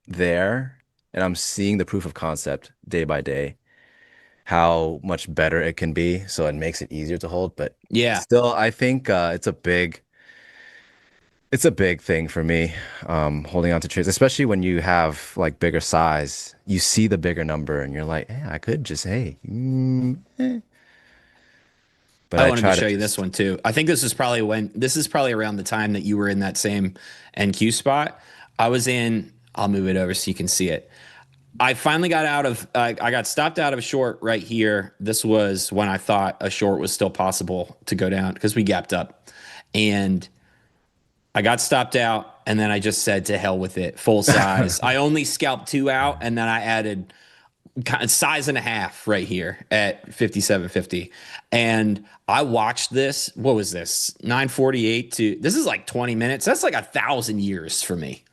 there, and I'm seeing the proof of concept day by day, how much better it can be. So it makes it easier to hold. But Yeah. still, I think it's a big thing for me, holding on to trades, especially when you have like bigger size. You see the bigger number, and you're like, hey, I could just But I I wanted to try to show you this just one too. I think this is probably around the time that you were in that same NQ spot. I'll move it over so you can see it. I finally got I got stopped out of a short right here. This was when I thought a short was still possible to go down because we gapped up. And I got stopped out, and then I just said to hell with it, full size. I only scalped 2 out, and then I added size and a half right here at 57.50. And I watched this. What was this? 9:48 to this is like 20 minutes. That's like 1,000 years for me.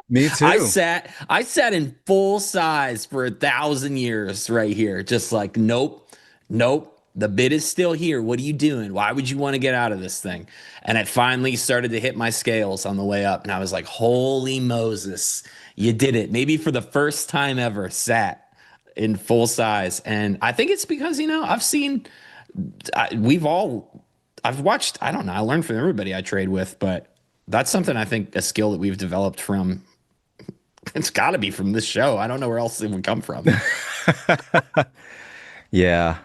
me I too. sat I sat in full size for 1,000 years right here. Just like, nope, nope. The bid is still here. What are you doing? Why would you want to get out of this thing? And it finally started to hit my scales on the way up. And I was like, holy Moses, you did it. Maybe for the first time ever, sat in full size. And I think it's because, I've watched, I don't know, I learned from everybody I trade with, but that's something I think a skill that we've developed from, it's got to be from this show. I don't know where else it would come from. Yeah.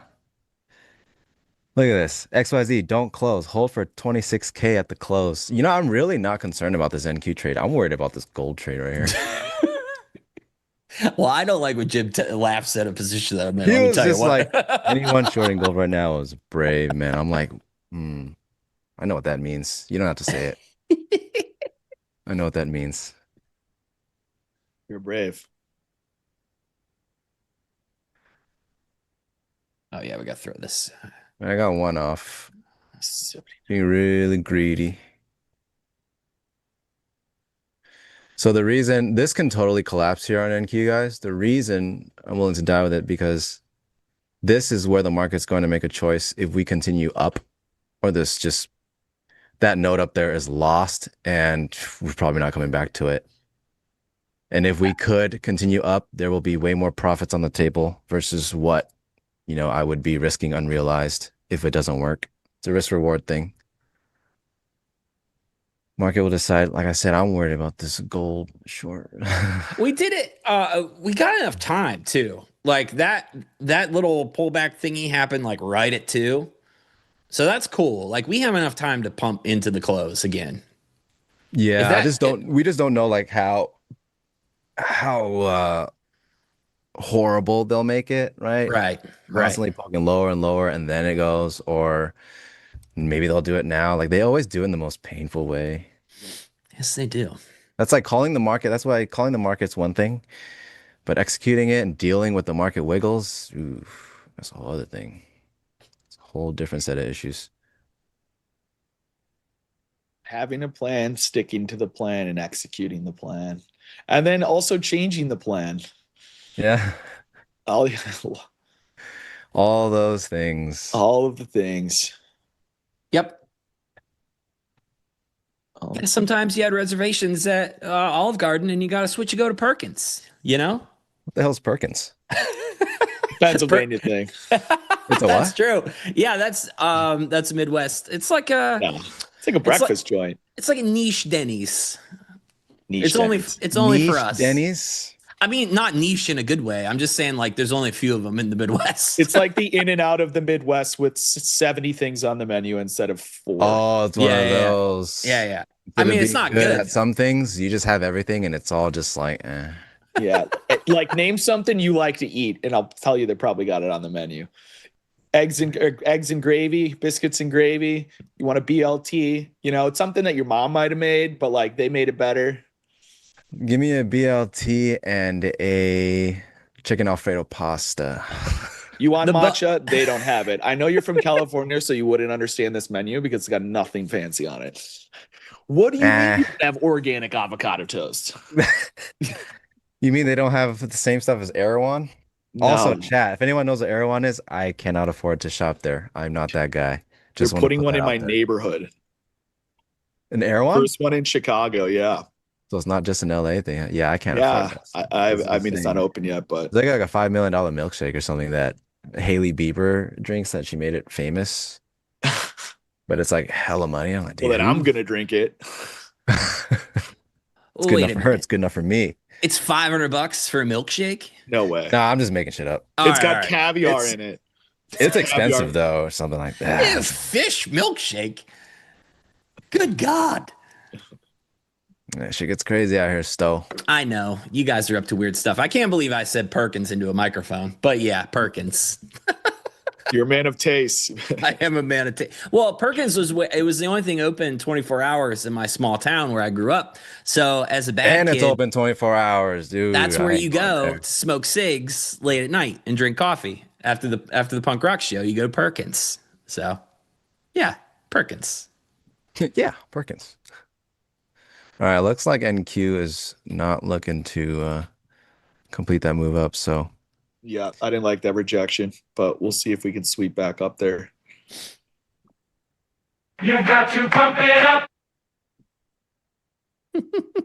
Look at this. XYZ, don't close. Hold for 26K at the close. I'm really not concerned about this NQ trade. I'm worried about this gold trade right here. Well, I don't like when Jim laughs at a position that I'm in. He Let me was tell you just like, what. anyone shorting gold right now is brave, man. I'm like, hmm, I know what that means. You don't have to say it. I know what that means. you're brave. Oh, yeah, we got to throw this. I got one off. So- Being really greedy. So the reason this can totally collapse here on NQ, guys, the reason I'm willing to die with it because this is where the market's going to make a choice if we continue up or this just that note up there is lost and we're probably not coming back to it. And if we could continue up, there will be way more profits on the table versus what, I would be risking unrealized if it doesn't work. It's a risk reward thing. Market will decide. Like I said, I'm worried about this gold short. We did it. We got enough time too. Like that little pullback thingy happened like right at 2. So that's cool. Like we have enough time to pump into the close again. If Yeah, I that just don't. We just don't know like how horrible they'll make it, right? right. Constantly poking lower and lower, and then it goes, or maybe they'll do it now. Like they always do it in the most painful way. Yes, they do. That's like calling the market. That's why calling the market's one thing, but executing it and dealing with the market wiggles, oof, that's a whole other thing. It's a whole different set of issues. Having a plan, sticking to the plan, and executing the plan, and then also changing the plan. Yeah, All, all those things. all of the things. Yep. Oh, Sometimes you had reservations at Olive Garden and you got to switch and go to Perkins, you know? What the hell's Perkins? Pennsylvania thing. It's a That's what? true. Yeah, that's Midwest. It's like a No, it's like a breakfast joint. it's like a niche Denny's. Niche Denny's. It's only for Niche us. Denny's. I mean, not niche in a good way. I'm just saying like there's only a few of them in the Midwest. It's like the In and Out of the Midwest with 70 things on the menu instead of 4. Oh, it's one Yeah, of yeah, yeah. those. yeah. Instead I of mean, it's being not good. at some things. You just have everything, and it's all just like, eh. Yeah. Like name something you like to eat, and I'll tell you they probably got it on the menu. Eggs and gravy, biscuits and gravy. You want a BLT? You know, it's something that your mom might have made, but like they made it better. Give me a BLT and a chicken Alfredo pasta. You want The bu- matcha? They don't have it. I know you're from California, so you wouldn't understand this menu because it's got nothing fancy on it. What do you mean you have organic avocado toast? You mean they don't have the same stuff as Erewhon? Also, No. chat, if anyone knows what Erewhon is, I cannot afford to shop there. I'm not that guy. They're Just want to putting put one that in out my there. neighborhood. An Erewhon? First one in Chicago, yeah. So it's not just an LA thing. Yeah, I can't Yeah. afford that. I mean, it's not open yet, but It's like a $5 million milkshake or something that Haley Bieber drinks that she made it famous. But it's like hella money. I'm like, well, then dude, I'm gonna drink it. It's good enough for her. It's good enough for me. It's $500 for a milkshake. No way. No, I'm just making shit up. It's got caviar It's- in it. It's Caviar. expensive though, or something like Ew, that. fish milkshake. Good God. Yeah, shit gets crazy out here, Stowe. I know you guys are up to weird stuff. I can't believe I said Perkins into a microphone, but yeah, Perkins. You're a man of taste. I am a man of taste. Well, Perkins it was the only thing open 24 hours in my small town where I grew up. So as a bad And kid, it's open 24 hours, dude. that's where I you ain't going go there. to smoke cigs late at night and drink coffee after the punk rock show. You go to Perkins. So yeah, Perkins. Yeah, Perkins. All right, looks like NQ is not looking to complete that move up. So Yeah, I didn't like that rejection, but we'll see if we can sweep back up there. You got to pump it up. all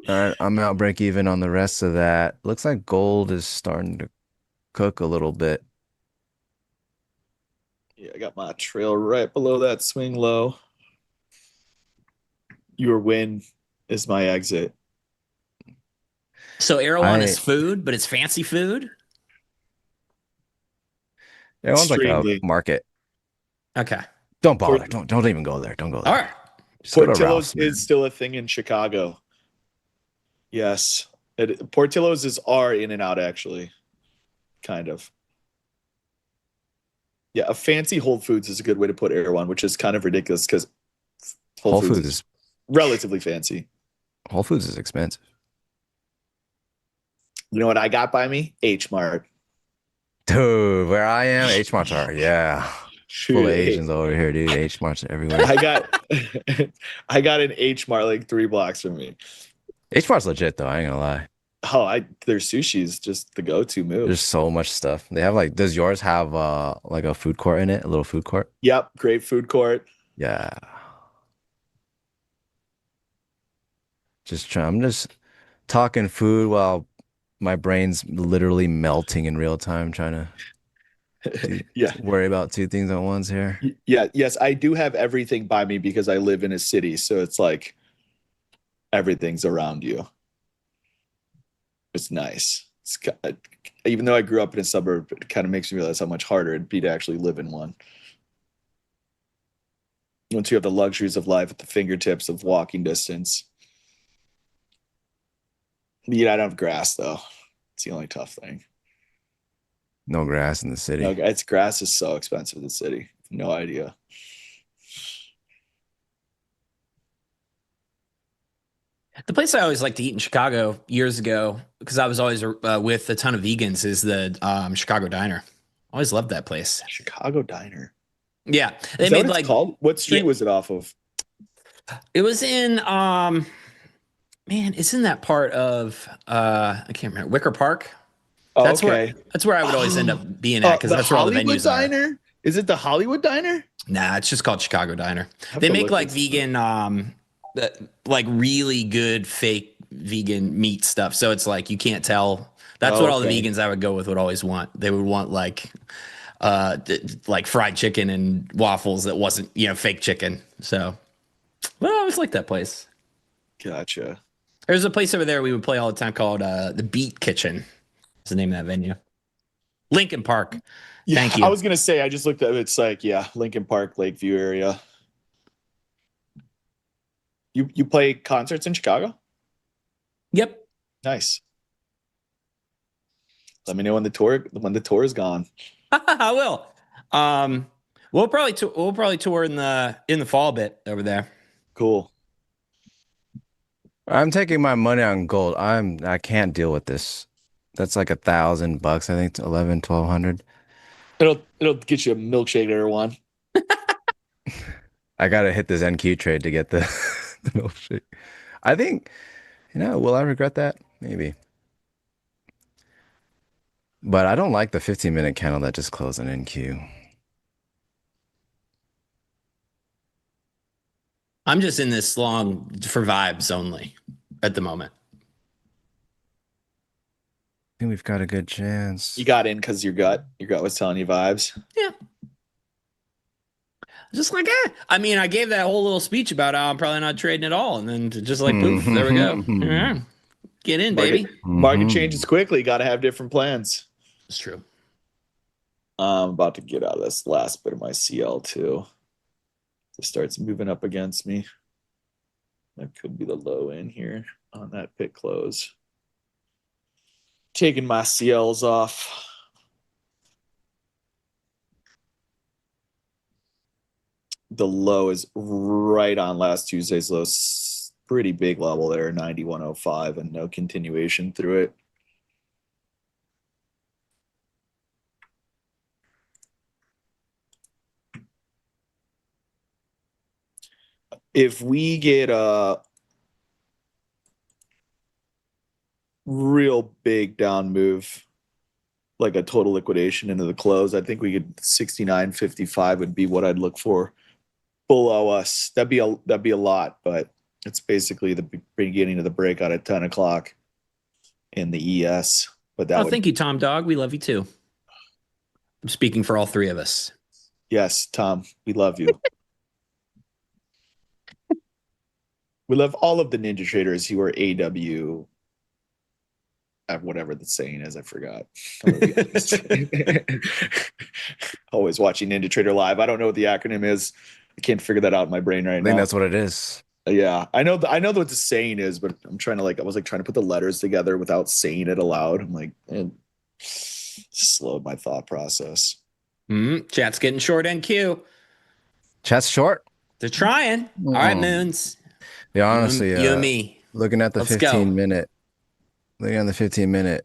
right, I'm out break even on the rest of that. Looks like gold is starting to cook a little bit. Yeah, I got my trail right below that swing low. Your win is my exit. So Erewhon I- is food, but it's fancy food. Everyone's like a Extremely. market. Okay. Don't bother. Don't even go there. Don't go there. All right. Just go to Portillo's Ralph's, man. is still a thing in Chicago. Yes. Portillo's are in and out, actually. Kind of. Yeah, a fancy Whole Foods is a good way to put Erewhon, which is kind of ridiculous because Whole Foods is relatively fancy. Whole Foods is expensive. You know what I got by me? H Mart. Dude, where I am, H Marts are, yeah. Full of Asians over here, dude. H Marts everywhere. I got I got an H Mart like 3 blocks from me. H Mart's legit though, I ain't gonna lie. Oh, their sushi is just the go-to move. There's so much stuff. They have like, does yours have like a food court in it? A little food court? Yep, great food court. Yeah. I'm just talking food while my brain's literally melting in real time, trying to Yeah. worry about 2 things at once here. Yeah, yes, I do have everything by me because I live in a city, so it's like everything's around you. It's nice. Even though I grew up in a suburb, it kind of makes me realize how much harder it'd be to actually live in one. Once you have the luxuries of life at the fingertips of walking distance. Yeah, I don't have grass though. It's the only tough thing. No grass in the city. No, grass is so expensive in the city. No idea. The place I always liked to eat in Chicago years ago, because I was always with a ton of vegans, is the Chicago Diner. Always loved that place. Chicago Diner. Yeah, They made what it's called? What street was it off of? It was in man, it's in that part of I can't remember, Wicker Park. Oh, that's okay. That's where I would always end up being at, because that's where all the venues Diner? are. Is it the Hollywood Diner? Nah, it's just called Chicago Diner. They make like vegan, like really good fake vegan meat stuff. So it's like you can't tell. That's what all the vegans I would go with would always want. They would want like fried chicken and waffles that wasn't, fake chicken. So, well, I always liked that place. Gotcha. There's a place over there we would play all the time called the Beat Kitchen. That's the name of that venue. Lincoln Park. Yeah, Thank you. I was gonna say, I just looked at it. It's like, Lincoln Park, Lakeview area. You play concerts in Chicago? Yep. Nice. Let me know when the tour is gone. I will. We'll probably tour in the fall a bit over there. Cool. I'm taking my money on gold. I can't deal with this. That's like $1,000. I think it's 1,100. It'll get you a milkshake or one. I gotta hit this NQ trade to get the milkshake. I think, will I regret that? Maybe. But I don't like the 15-minute candle that just closed on NQ. I'm just in this long for vibes only at the moment. I think we've got a good chance. You got in because your gut was telling you vibes. Yeah. Just like, I mean, I gave that whole little speech about how I'm probably not trading at all. And then just like, poof, there we go. Yeah. Get in, baby. Market changes quickly. Got to have different plans. It's true. I'm about to get out of this last bit of my CL too. It starts moving up against me. That could be the low in here on that pit close. Taking my CLs off. The low is right on last Tuesday's low. Pretty big level there, 91.05, and no continuation through it. If we get a real big down move, like a total liquidation into the close, I think we could 69.55 would be what I'd look for below us. That'd be a lot, but it's basically the beginning of the breakout at 10 o'clock in the ES. But thank you, Tom Dog. We love you too. I'm speaking for all three of us. Yes, Tom, we love you. We love all of the Ninja Traders who are AW, whatever the saying is, I forgot. Always watching Ninja Trader live. I don't know what the acronym is. I can't figure that out in my brain right now. I think that's what it is. Yeah, I know what the saying is, but I'm trying to I was trying to put the letters together without saying it aloud. I'm like, slowed my thought process. Chat's getting short NQ. Chat's short. They're trying. All right, Moons. Yeah, honestly, you and me. Looking at the Let's go. 15-minute,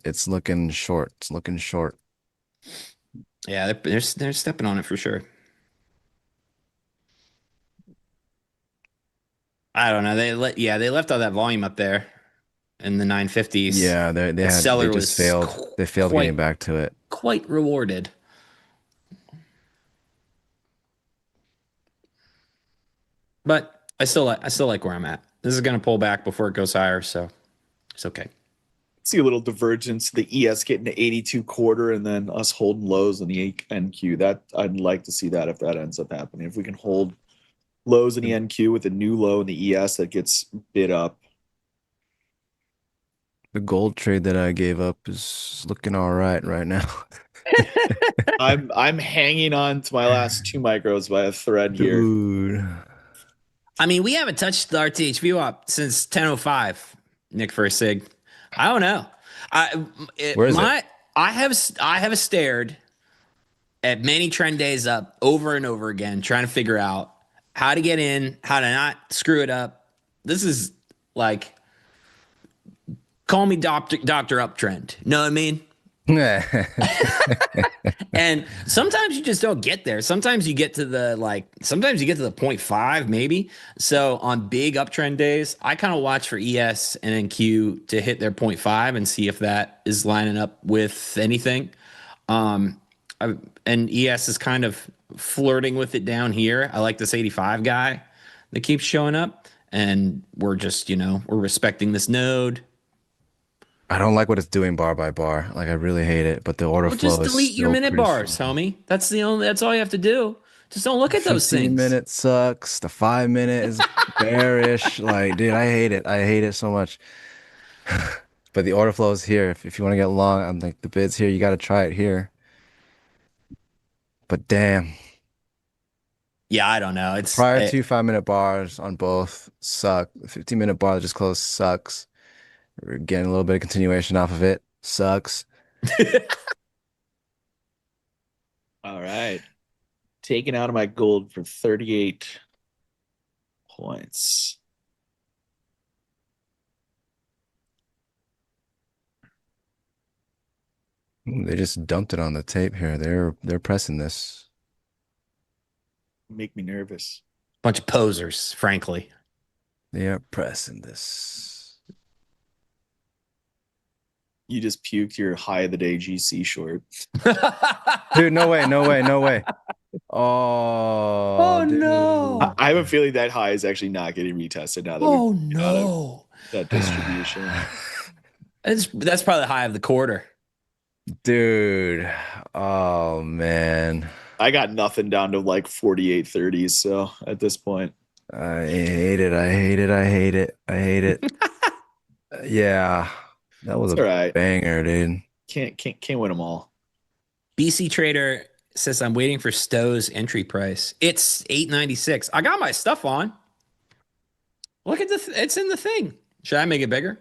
it's looking short. It's looking short. Yeah, they're stepping on it for sure. I don't know. They left all that volume up there in the 950s. Yeah, they failed. They failed getting back to it. Quite rewarded. But I still like where I'm at. This is going to pull back before it goes higher, so it's okay. See a little divergence. The ES getting to 82 quarter, and then us holding lows in the NQ. That I'd like to see that if that ends up happening. If we can hold lows in the NQ with a new low in the ES that gets bid up, The gold trade that I gave up is looking all right now. I'm hanging on to my last 2 micros by a thread here. Dude. I mean, we haven't touched the RTH view up since 10:05. Nick for a sig. I don't know. Where is it? I have stared at many trend days up over and over again, trying to figure out how to get in, how to not screw it up. This is like, call me Doctor Uptrend. Know what I mean? And sometimes you just don't get there. Sometimes you get to the 0.5 maybe. So on big uptrend days, I kind of watch for ES and NQ to hit their 0.5 and see if that is lining up with anything. And ES is kind of flirting with it down here. I like this 85 guy that keeps showing up, and we're just, we're respecting this node. I don't like what it's doing bar by bar. Like, I really hate it. But the order flow Just is delete your still minute pretty bars, strong. homie. That's all you have to do. Just don't look at those 15 things. minute sucks. The 5 minute is bearish. Like, dude, I hate it. I hate it so much. But the order flow is here. If you want to get long, I'm like, the bid's here. You got to try it here. But damn, Yeah, I don't know. It's prior to 5 minute bars on both suck. The 15 minute bar that just closed sucks. We're getting a little bit of continuation off of it. Sucks. All right. Taking out of my gold for 38 points. They just dumped it on the tape here. They're pressing this. Make me nervous. bunch of posers, frankly. They are pressing this. You just puked your high of the day GC short. Dude, no way, no way, no way. Oh, dude. no. I have a feeling that high is actually not getting retested now that Oh we've got no. that distribution. That's probably the high of the quarter. Dude. Oh, man. I got nothing down to like 48.30s. So at this point, I hate it. I hate it. I hate it. I hate it. Yeah. That was it's a all right. banger, dude. Can't win them all. BC Trader says I'm waiting for Stowe's entry price. It's $8.96. I got my stuff on. Look at it's in the thing. Should I make it bigger?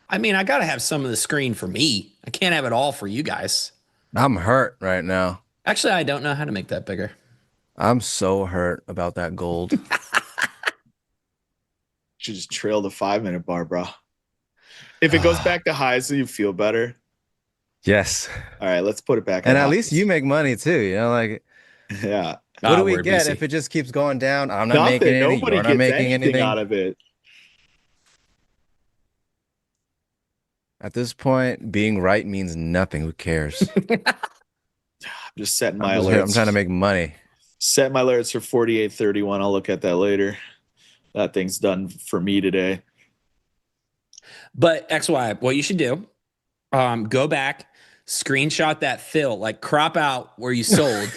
I mean, I got to have some of the screen for me. I can't have it all for you guys. I'm hurt right now. Actually, I don't know how to make that bigger. I'm so hurt about that gold. Should just trail the 5 minute bar, bro. If it goes back to highs, so you feel better. Yes. All right, let's put it back. And at least you make money too, you know, like yeah. what do we Word, get BC. if it just keeps going down? I'm not Nothing. making anything. Nobody You're not gets making anything anything out of it. At this point, being right means nothing. Who cares? I'm just setting my I'm alerts. trying to make money. Set my alerts for 48.31. I'll look at that later. That thing's done for me today. But XY, what you should do, go back, screenshot that fill, like crop out where you sold,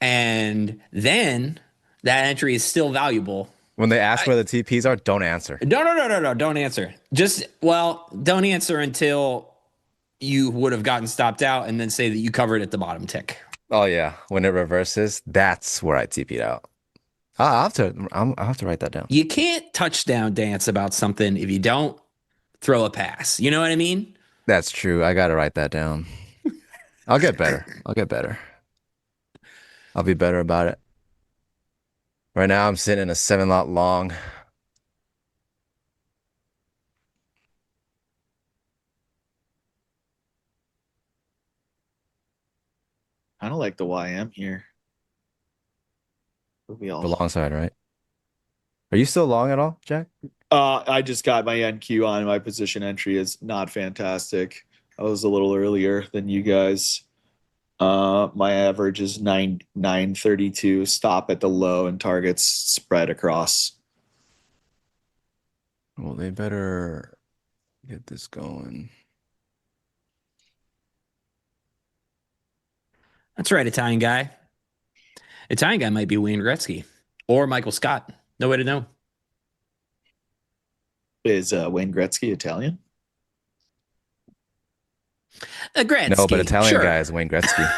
and then that entry is still valuable. When they ask where the TPs are, don't answer. No, don't answer. Don't answer until you would have gotten stopped out, and then say that you covered at the bottom tick. Oh yeah, when it reverses, that's where I TP'd out. I'll have to write that down. You can't touchdown dance about something if you don't throw a pass. You know what I mean? That's true. I gotta write that down. I'll get better. I'll get better. I'll be better about it. Right now, I'm sitting in a 7-lot long. I don't like the YM here. We all. The long side, right? Are you still long at all, Jack? I just got my NQ on. My position entry is not fantastic. I was a little earlier than you guys. My average is 932. Stop at the low and targets spread across. Well, they better get this going. That's right, Italian guy. Italian guy might be Wayne Gretzky or Michael Scott. No way to know. Is Wayne Gretzky Italian? Gretzky. No, but Italian sure. guy is Wayne Gretzky.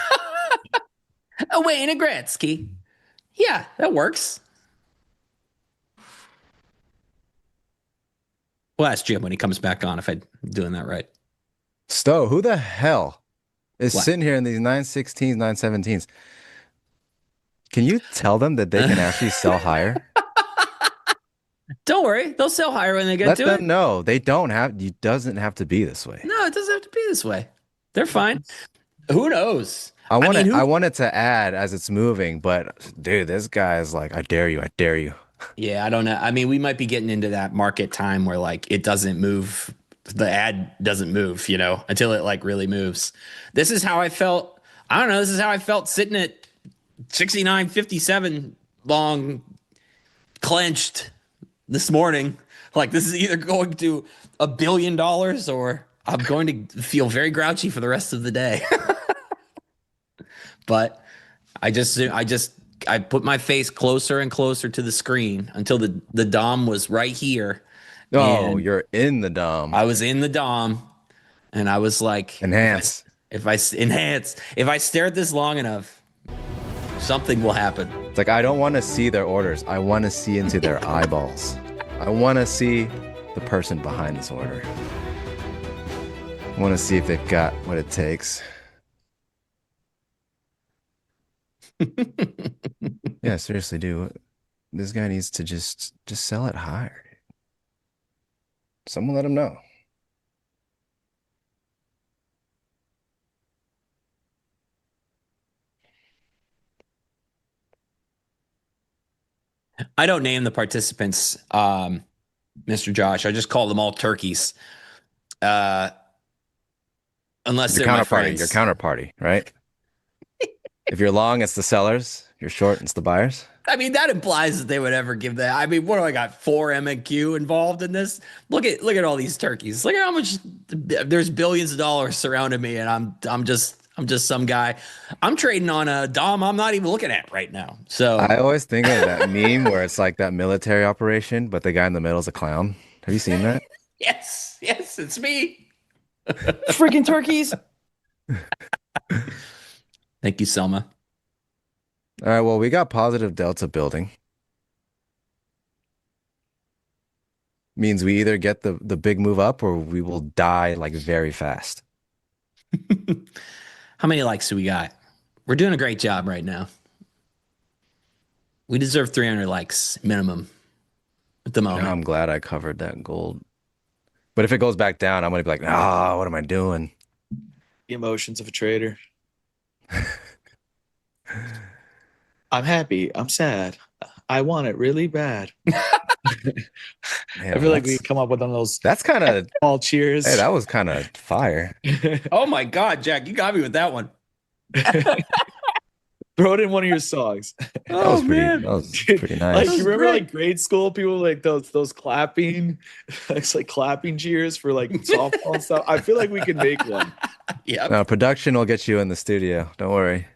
Wayne and Gretzky. Yeah, that works. We'll ask Jim when he comes back on if I'm doing that right. Stowe, who the hell is What? sitting here in these 916s, 917s? Can you tell them that they can actually sell higher? Don't worry, they'll sell higher when they get Let to them it. know. They don't have, it doesn't have to be this way. No, it doesn't have to be this way. They're fine. Who knows? I want mean, it, I want it to add as it's moving, but dude, this guy is like, I dare you, I dare you. Yeah, I don't know. I mean, we might be getting into that market time where like it doesn't move, the ad doesn't move, until it like really moves. This is how I felt. I don't know. This is how I felt sitting at 69.57 long clenched this morning. Like this is either going to $1 billion or I'm going to feel very grouchy for the rest of the day. But I put my face closer and closer to the screen until the DOM was right here. Oh, And you're in the DOM. I was in the DOM and I was like, Enhance. If I stare at this long enough, something will happen. It's like, I don't want to see their orders. I want to see into their eyeballs. I want to see the person behind this order. I want to see if they've got what it takes. Yeah, seriously, dude. This guy needs to just sell it higher. Someone let him know. I don't name the participants, Mr. Josh. I just call them all turkeys. Unless Your they're my counterparty, friends. your counterparty, right? If you're long, it's the sellers. If you're short, it's the buyers. I mean, that implies that they would ever give that. I mean, what do I got? 4 MNQ involved in this? Look at all these turkeys. Look at how much there's billions of dollars surrounding me, and I'm just some guy. I'm trading on a DOM I'm not even looking at right now. So I always think of that meme where it's like that military operation, but the guy in the middle is a clown. Have you seen that? yes, it's me. Freaking turkeys. Thank you, Selma. All right, well, we got positive delta building. Means we either get the big move up or we will die like very fast. How many likes do we got? We're doing a great job right now. We deserve 300 likes minimum at the moment. Now I'm glad I covered that gold. But if it goes back down, I'm going to be like, ah, what am I doing? The emotions of a trader. I'm happy. I'm sad. I want it really bad. Man, I feel like we come up with one of those that's kind of all cheers. hey, that was kind of fire. Oh my God, Jack, you got me with that one. Throw it in one of your songs. That was pretty nice. Like you remember like grade school people like those clapping, it's like clapping cheers for like softball and stuff. I feel like we could make one. Yeah. No, production will get you in the studio. Don't worry.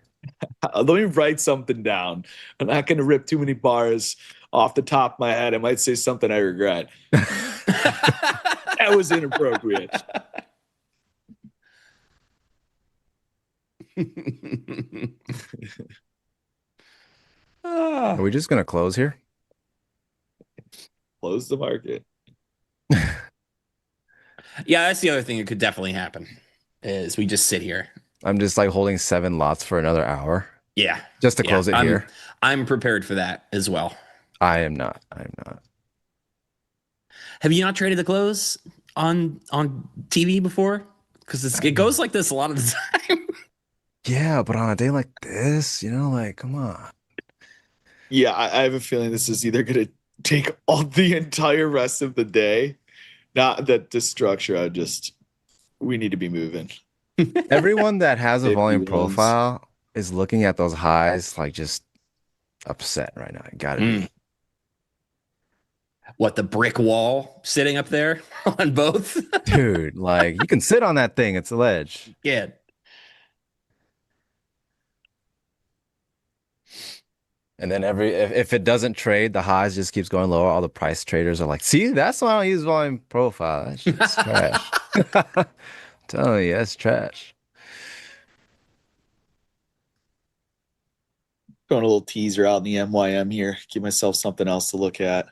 Let me write something down. I'm not going to rip too many bars off the top of my head. I might say something I regret. That was inappropriate. Are we just going to close here? Close the market. Yeah, that's the other thing that could definitely happen is we just sit here. I'm just like holding 7 lots for another hour Yeah. just to close it here. I'm prepared for that as well. I am not. Have you not traded the close on TV before? Because it goes like this a lot of the time. Yeah, but on a day like this, like, come on. Yeah, I have a feeling this is either going to take all the entire rest of the day. Not that this structure, we need to be moving. Everyone that has a If volume he wins. profile is looking at those highs like just upset right now. Got it. What, the brick wall sitting up there on both? Dude, like you can sit on that thing. It's a ledge. Yeah. And then if it doesn't trade, the highs just keeps going lower. All the price traders are like, see, that's why I don't use volume profile. That shit's trash. Telling you, that's trash. Going a little teaser out in the MYM here. Give myself something else to look at.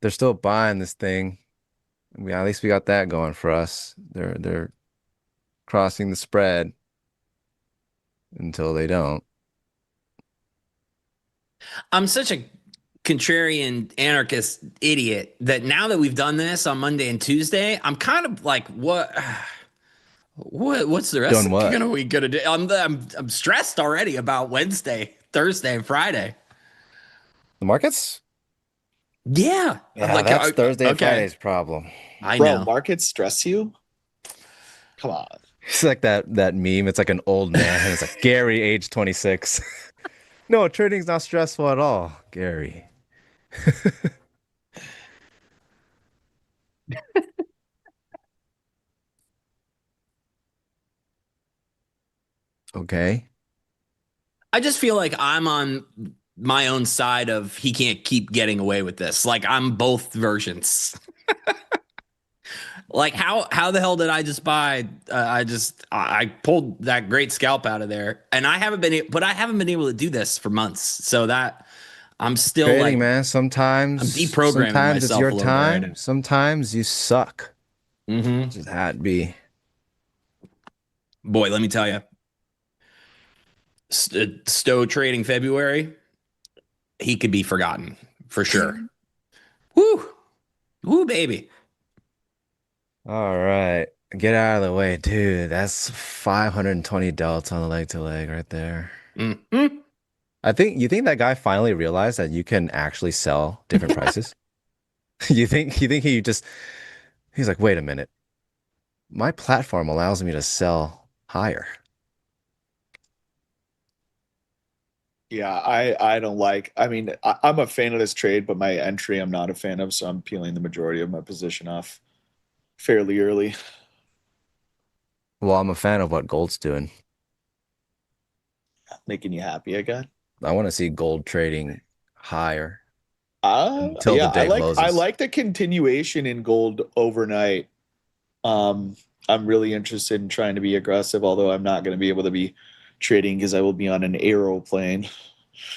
They're still buying this thing. At least we got that going for us. They're crossing the spread until they don't. I'm such a contrarian anarchist idiot that now that we've done this on Monday and Tuesday, I'm kind of like, what's the rest Done of what? the week gonna do? I'm stressed already about Wednesday, Thursday, and Friday. The markets? Yeah, Yeah, that's Thursday and Friday's problem. I Bro, know. markets stress you? Come on. It's like that meme. It's like an old man. And it's like Gary, age 26. No, trading's not stressful at all, Gary. Okay. I just feel like I'm on my own side of he can't keep getting away with this. Like I'm both versions. Like how the hell did I just buy? I pulled that great scalp out of there, and I haven't been able to do this for months. So that I'm still Trading, like, man. Sometimes I'm deprogramming sometimes it's myself your a little bit time. right now. Sometimes you suck. Mm-hmm. Just had to be. Boy, let me tell you, Stowe trading February, he could be forgotten for sure. Woo, woo, baby. All right. Get out of the way, dude. That's 520 delts on the leg to leg right there. Mm-hmm. You think that guy finally realized that you can actually sell different prices? You think he's like, wait a minute. My platform allows me to sell higher. Yeah, I don't like. I mean, I'm a fan of this trade, but my entry I'm not a fan of, so I'm peeling the majority of my position off fairly early. Well, I'm a fan of what gold's doing. Making you happy, I got. I want to see gold trading higher until Yeah, the day closes. I like the continuation in gold overnight. I'm really interested in trying to be aggressive, although I'm not going to be able to be trading because I will be on an aeroplane.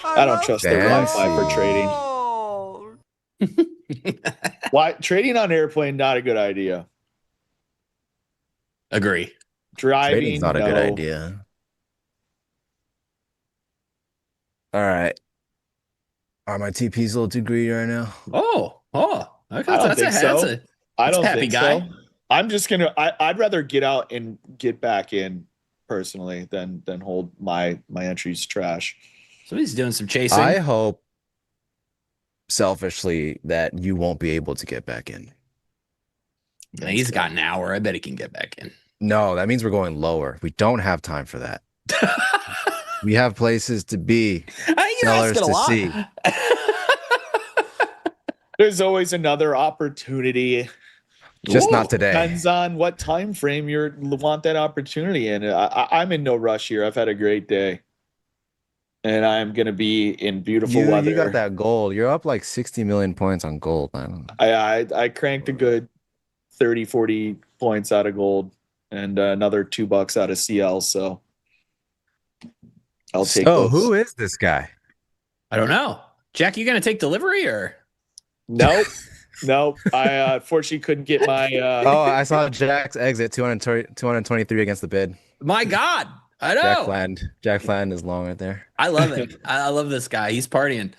I don't trust their Wi-Fi for trading. Why trading on airplane? Not a good idea. Agree. Driving, Trading's not a good no. idea. All right. Are my TPs a little too greedy right now? Oh, okay. I don't think so. I don't happy think guy. so. I'm just gonna. I'd rather get out and get back in personally than hold my entries trash. So he's doing some chasing. I hope selfishly that you won't be able to get back in. Yeah, he's got an hour. I bet he can get back in. No, that means we're going lower. We don't have time for that. We have places to be, sellers to see. There's always another opportunity. Just not today. Depends on what time frame you want that opportunity in. I'm in no rush here. I've had a great day, and I'm gonna be in beautiful weather. You got that gold. You're up like 60 million points on gold. I cranked a good 30, 40 points out of gold and another $2 out of CL. So I'll take those. Who is this guy? I don't know. Jack, you gonna take delivery or? Nope. Nope. I fortunately couldn't get my. I saw Jack's exit 223 against the bid. My God, I know. Jack Flatland is long right there. I love it. I love this guy. He's partying.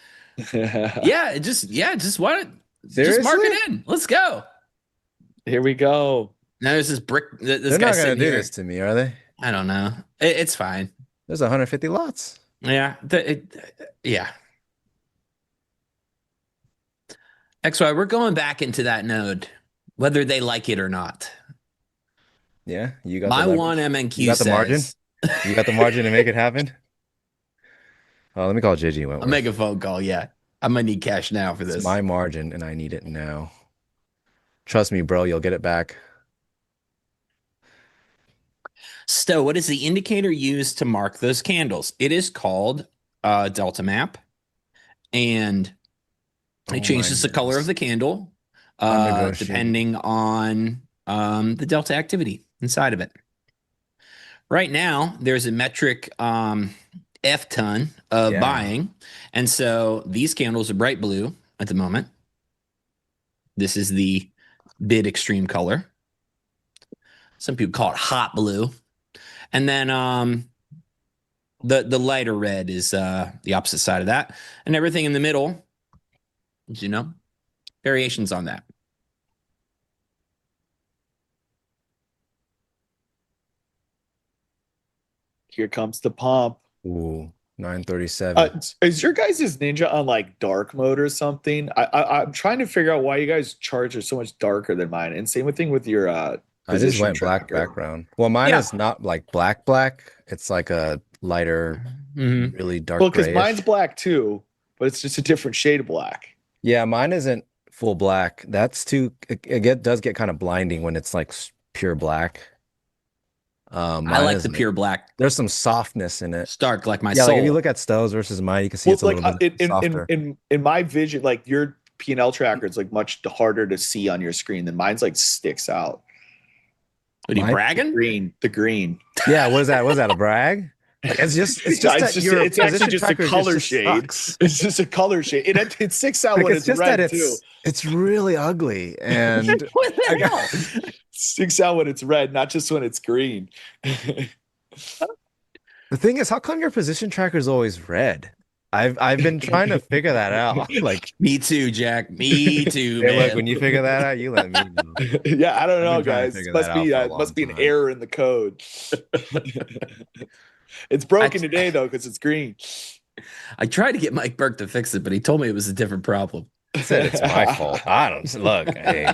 Just why don't just mark it in. Let's go. Here we go. Now there's this brick. This They're guy's not gonna do here. this to me, are they? I don't know. It's fine. There's 150 lots. Yeah. Yeah. XY, we're going back into that node, whether they like it or not. Yeah, you got my the one MNQ. You got the margin. You got the margin to make it happen. Oh, let me call JG Wentworth. I'll make a phone call. Yeah, I'm gonna need cash now for this. It's my margin, and I need it now. Trust me, bro. You'll get it back. Stowe, what is the indicator used to mark those candles? It is called delta map, and it changes the color of the candle depending on the delta activity. inside of it. Right now, there's a metric F ton of buying. And so these candles are bright blue at the moment. This is the bid extreme color. Some people call it hot blue. And then the lighter red is the opposite side of that. And everything in the middle, you know, variations on that. Here comes the pump. Ooh, 937. Is your guys' Ninja on like dark mode or something? I'm trying to figure out why you guys charts are so much darker than mine. And same thing with your I just position went black tracker. background. Well, mine is not like black. It's like a lighter, really dark. Well, because grayish. mine's black too, but it's just a different shade of black. Yeah, mine isn't full black. That's too. It does get kind of blinding when it's like pure black. I like the pure black. There's some softness in it. Stark, like my Yeah, soul. like if you look at Stowe's versus mine, you can see it's a like little bit softer. in my vision, like your P&L tracker is like much harder to see on your screen than mine's like sticks out. What are you bragging? The green. Yeah, what is that? Was that a brag? Like, it's actually just a color shade. It's just a color shade. It sticks out like, when it's red too. It's really ugly, and it sticks out when it's red, not just when it's green. The thing is, how come your position tracker is always red? I've been trying to figure that out. Like me too, Jack. Me too. Hey, man. look, when you figure that out, you let me know. Yeah, I don't know, been trying to guys. figure Must be an error in the code. It's broken today though because it's green. I tried to get Mike Burke to fix it, but he told me it was a different problem. He said it's my fault. I don't look. Hey,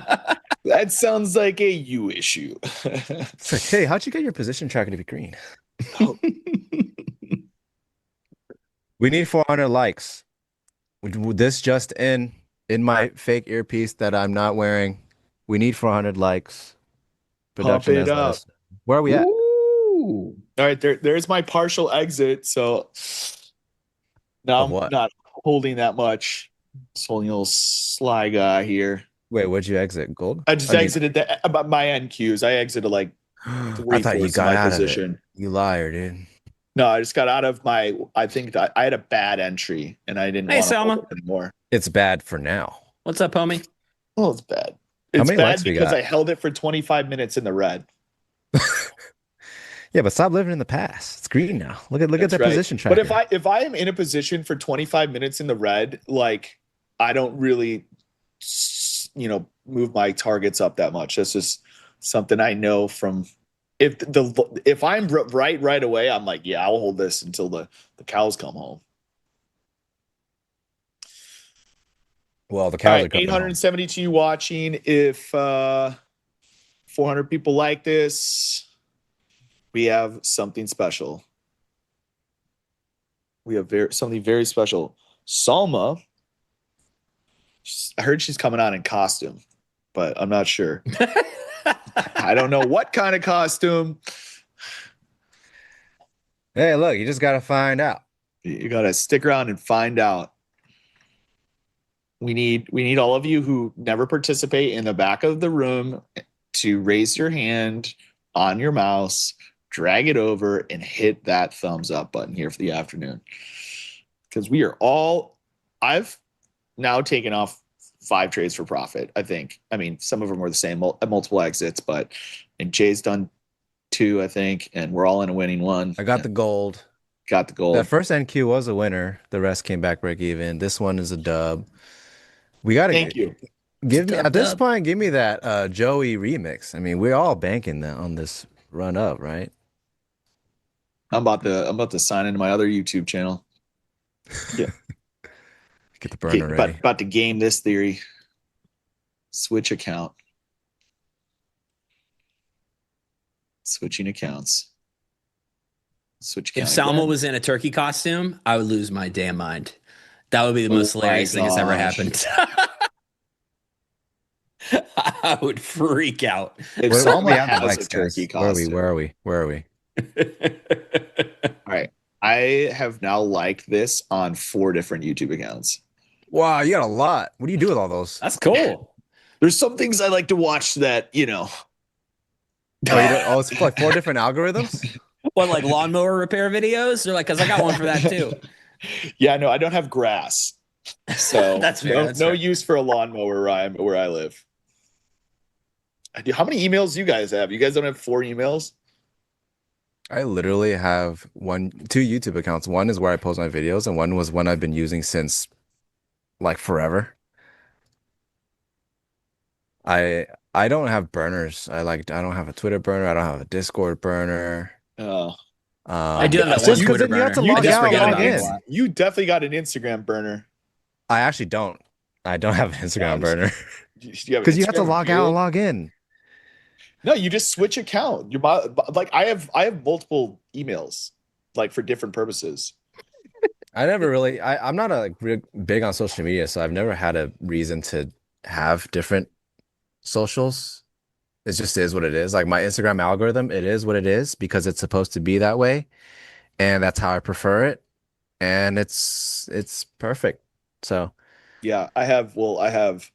that sounds like a you issue. it's like, hey, how'd you get your position tracker to be green? We need 400 likes. Would this just in my fake earpiece that I'm not wearing? We need 400 likes. Production Pump it has let up. us know. Where are we at? Ooh. All right, there's my partial exit. So now Of what? I'm not holding that much. Just holding a little sly guy here. Wait, where'd you exit? Gold? I just exited about my NQs. I exited like I thought you three-fourths of got my out position. of it. You liar, dude. No, I just got out of my. I think I had a bad entry and I didn't Hey, want to Selma. hold it anymore. It's bad for now. What's up, homie? Oh, it's bad. How It's many bad likes we because got? I held it for 25 minutes in the red. Yeah, but stop living in the past. It's green now. Look at That's that right. position tracker. But if I am in a position for 25 minutes in the red, like I don't really, move my targets up that much. That's just something I know from. If I'm right away, I'm like, yeah, I'll hold this until the cows come home. Well, the All cows are right, coming home. 872 watching. If 400 people like this, we have something special. We have something very special. Salma, I heard she's coming on in costume, but I'm not sure. I don't know what kind of costume. Hey, look, you just got to find out. You got to stick around and find out. We need all of you who never participate in the back of the room to raise your hand on your mouse, drag it over, and hit that thumbs up button here for the afternoon. Because I've now taken off 5 trades for profit, I think. I mean, some of them were the same, multiple exits, and Jay's done 2, I think, and we're all in a winning one. I got the gold. Got the gold. That first NQ was a winner. The rest came back break even. This one is a dub. We got to Thank you. Give me at this point. Give me that Joey remix. I mean, we're all banking on this run up, right? I'm about to sign into my other YouTube channel. Yeah. Get the burner ready. About to game this theory. Switch account. Switching accounts. Switch account. If Salma again. was in a turkey costume, I would lose my damn mind. That would be the most hilarious thing that's ever happened. I would freak out. If Where Salma are has the a turkey guys? costume. Where are we? All right. I have now liked this on 4 different YouTube accounts. Wow, you got a lot. What do you do with all those? That's cool. There's some things I like to watch that, Oh, you don't, oh, it's like 4 different algorithms? What, like lawnmower repair videos? Or like, because I got one for that too. Yeah, no, I don't have grass, so That's fair. no, That's no fair. use for a lawnmower where I live. How many emails do you guys have? You guys don't have 4 emails? I literally have 2 YouTube accounts. One is where I post my videos, and one was one I've been using since like forever. I don't have burners. I don't have a Twitter burner. I don't have a Discord burner. Oh, I do have that It's one just because Twitter then you have burner. to I log just out and forget log about it a in. lot. you definitely got an Instagram burner. I actually don't. I don't have an Instagram burner You have an because you have to Instagram log out and build? log in. No, you just switch account. Like I have multiple emails, like for different purposes. I never really. I'm not big on social media, so I've never had a reason to have different socials. It just is what it is. Like my Instagram algorithm, it is what it is because it's supposed to be that way, and that's how I prefer it, and it's perfect. So, Yeah, I have. Well, I have.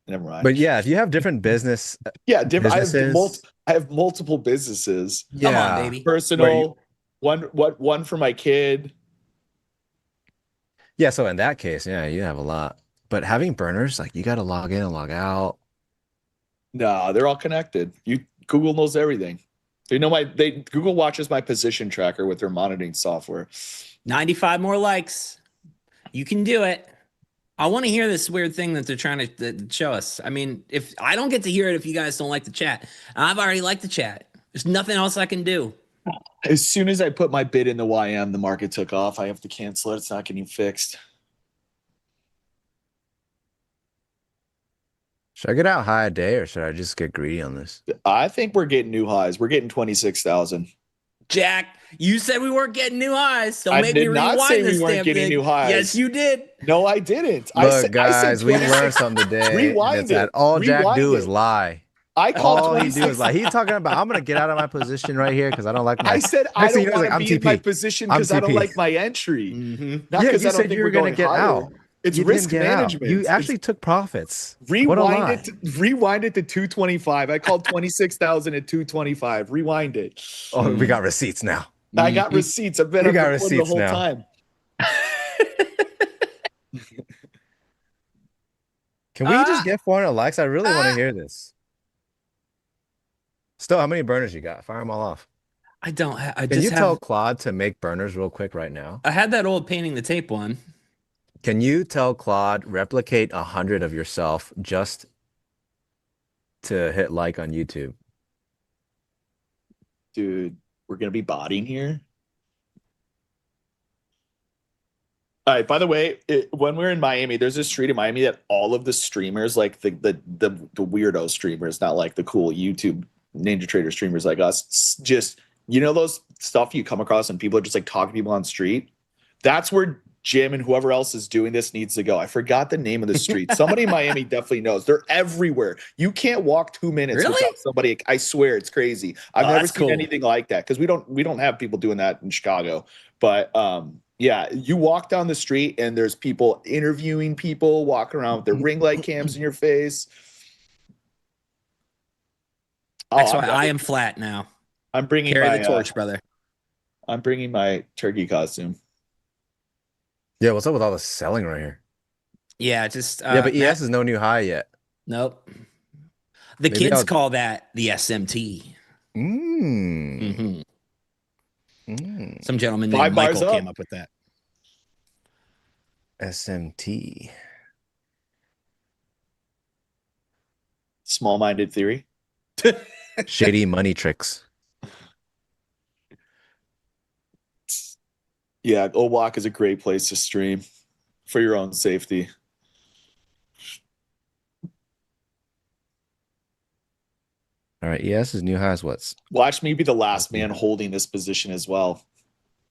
Never mind. but yeah, if you have different businesses, I have multiple businesses. Come on, yeah, baby. Personal, one for my kid. yeah. So in that case, yeah, you have a lot. But having burners, like you got to log in and log out. No, they're all connected. Google knows everything. Google watches my position tracker with their monitoring software. 95 more likes. You can do it. I want to hear this weird thing that they're trying to show us. I mean, if I don't get to hear it, if you guys don't like the chat, I've already liked the chat. There's nothing else I can do. As soon as I put my bid in the YM, the market took off. I have to cancel it. It's not getting fixed. Should I get out high a day or should I just get greedy on this? I think we're getting new highs. We're getting 26,000. Jack, you said we weren't getting new highs. Don't I make me did not rewind say this we weren't damn getting thing. new highs. Yes, you did. No, I didn't. Look, guys, we learned something today. Rewind That's that it. all Jack Rewind do it. is lie. I called All he 26. do is lie. He's talking about I'm gonna get out of my position right here because I don't like my. I said I Next thing don't you know, want he's to like, be I'm in my TP. position I'm because I don't TP. like my entry. Not Yeah, because you I don't said think you were we're gonna going get higher. out. It's You risk didn't get out. management. You It's- actually took profits. What a lie. Rewind it to 225. I called 26,000 at 225. Rewind it. Oh, we got receipts now. I got receipts. I've been We on got the phone the receipts whole now. time. Can we just get 400 likes? I really want to hear this. Still, how many burners you got? Fire them all off. I don't. I Can just you tell have. Claude to make burners real quick right now? I had that old painting the tape one. Can you tell Claude replicate 100 of yourself just to hit like on YouTube? Dude, we're going to be botting here. All right. By the way, when we're in Miami, there's a street in Miami that all of the streamers, like the weirdo streamers, not like the cool YouTube NinjaTrader streamers like us, just those stuff you come across and people are just like talking to people on the street. That's where Jim and whoever else is doing this needs to go. I forgot the name of the street. Somebody in Miami definitely knows. They're everywhere. You can't walk 2 minutes Really? without somebody. I swear it's crazy. I've never That's seen cool. anything like that because we don't have people doing that in Chicago. But yeah, you walk down the street and there's people interviewing people, walking around with their ring light cams in your face. That's why I am flat now. I'm bringing Carry the torch, brother. I'm bringing my turkey costume. Yeah, what's up with all the selling right here? Yeah, just Yeah, but ES is no new high yet. Nope. The Maybe kids I'll- call that the SMT. Mm. Mm-hmm. Some gentleman 5 named bars Michael up. came up with that. SMT. Small-minded theory. Shady money tricks. Yeah, OWalk is a great place to stream for your own safety. All right, ES is new highs. What's? Watch me be the last man holding this position as well.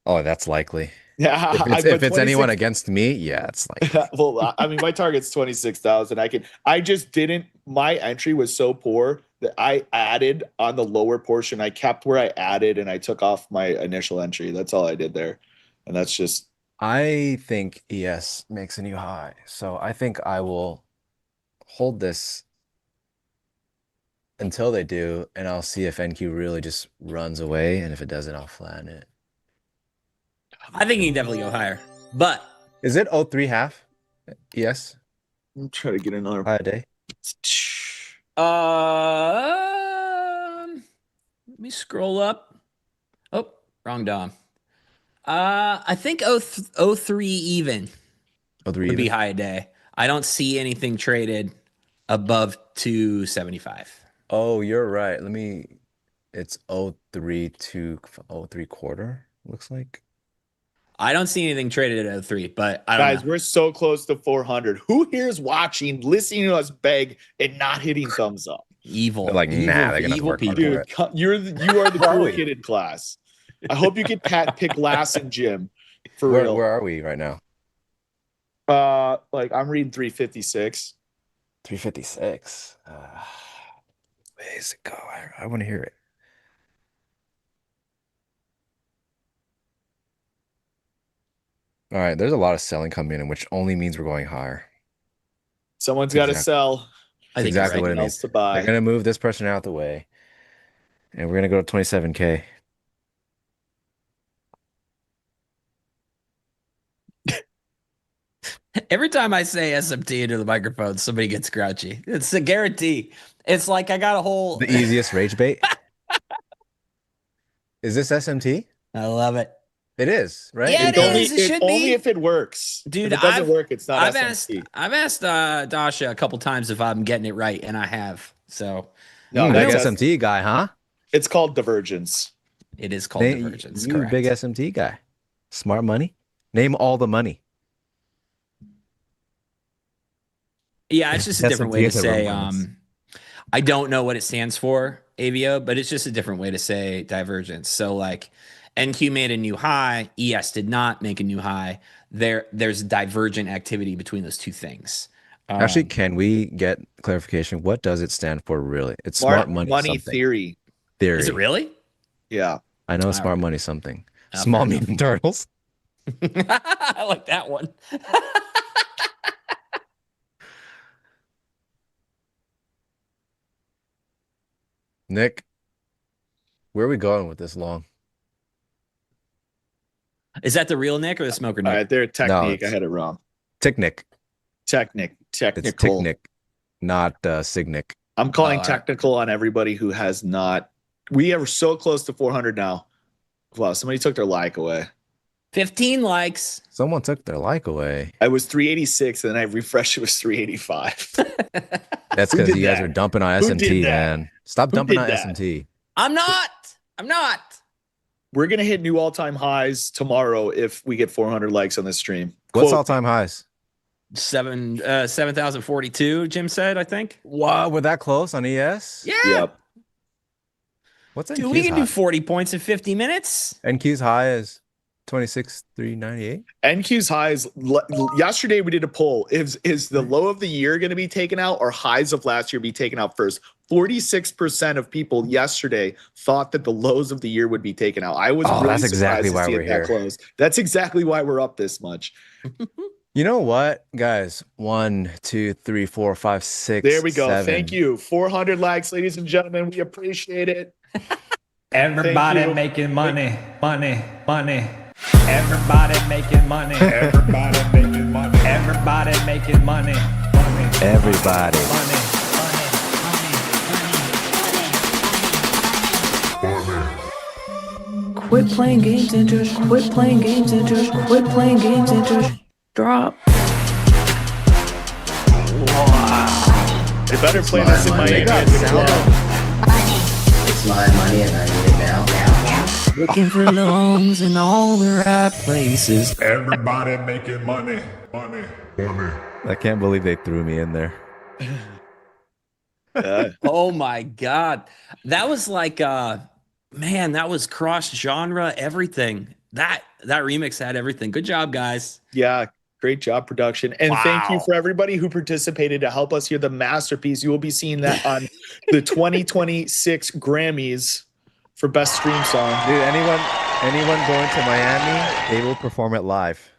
Oh, that's likely. Yeah, If it's anyone against me, yeah, it's like well, I mean, my target's 26,000. I just didn't. My entry was so poor that I added on the lower portion. I kept where I added, and I took off my initial entry. That's all I did there, and that's just. I think ES makes a new high. So I think I will hold this until they do, and I'll see if NQ really just runs away, and if it doesn't, I'll flatten it. I think he can definitely go higher. But Is it 03 half? Yes. I'm trying to get another. High a day. Let me scroll up. Oh, wrong Dom. I think 03 even 03 would be even. high a day. I don't see anything traded above 275. Oh, you're right. It's 03 to 03 quarter, looks like. I don't see anything traded at 03, but I don't Guys, know. we're so close to 400. Who here is watching, listening to us beg, and not hitting thumbs up? Evil. They're like, evil, nah, they're gonna have to evil work people. harder. Dude, you are the Where are cool we? kid in class. I hope you get pick last and Jim. For Where real. are we right now? Like I'm reading 356. 356. Ways to go. I want to hear it. All right, there's a lot of selling coming in, which only means we're going higher. Someone's got to Exactly. sell. I think exactly you're what right. it Else means. to buy. They're gonna move this person out the way, and we're gonna go to 27K. Every time I say SMT into the microphone, somebody gets grouchy. It's a guarantee. It's like I got a whole. The easiest rage bait. Is this SMT? I love it. It is, right? Yeah, It's it only, is. It should only be. if it works. Dude, if it doesn't work, it's not I've SMT. asked Dasha a couple times if I'm getting it right, and I have. So No, Big that's SMT guy, huh? It's called divergence. it is called Name, divergence. you Correct. big SMT guy. Smart money. Name all the money. Yeah, it's just a different way to S&P is a say. romance. I don't know what it stands for, AVO, but it's just a different way to say divergence. So like, NQ made a new high, ES did not make a new high. There's divergent activity between those two things. Actually, can we get clarification? What does it stand for really? It's smart money something. theory. Theory. Is it really? Yeah. I know All smart right. money something. Oh, Small fair enough. medium turtles. I like that one. Nick, where are we going with this long? Is that the real Nick or the smoker All Nick? right, their technique. I it's- had it wrong. Ticknick. It's Technical. Ticknick, not Signick. I'm calling Oh, all right. technical on everybody who has not. We are so close to 400 now. Wow, somebody took their like away. 15 likes. Someone took their like away. I was 386, and then I refreshed. It was 385. That's Who because did you guys that? are dumping on Who SMT, did that? man. Stop Who dumping did on that? SMT. I'm not. We're gonna hit new all-time highs tomorrow if we get 400 likes on this stream. What's Quote, all-time highs? 7,042, Jim said, I think. Wow, we're that close on ES? Yeah. Yep. What's Dude, NQ's we can high? do 40 points in 50 minutes. NQ's high is 26,398. NQ's highs. Yesterday we did a poll. Is the low of the year going to be taken out, or highs of last year be taken out first? 46% of people yesterday thought that the lows of the year would be taken out. I was really that's surprised exactly to why see we're it that here. close. That's exactly why we're up this much. You know what, guys? 1, 2, 3, 4, 5, 6. There we go. 7. Thank you. 400 likes, ladies and gentlemen. We appreciate it. Everybody Thank you. making money, money, money. Everybody making money. Everybody making money. Everybody making money, money. Everybody. Money, Quit playing games and just quit playing games and just quit playing games and just drop. They better play this in Miami. It's my money and I need it now. Looking for loans in all the right places. Everybody making money, money, money. I can't believe they threw me in there. Oh my God. That was like man, that was cross genre, everything. That remix had everything. Good job, guys. Yeah, great job, production. And thank you Wow. for everybody who participated to help us hear the masterpiece. You will be seeing that on the 2026 Grammys for Best Stream Song. Dude, anyone going to Miami, they will perform it live.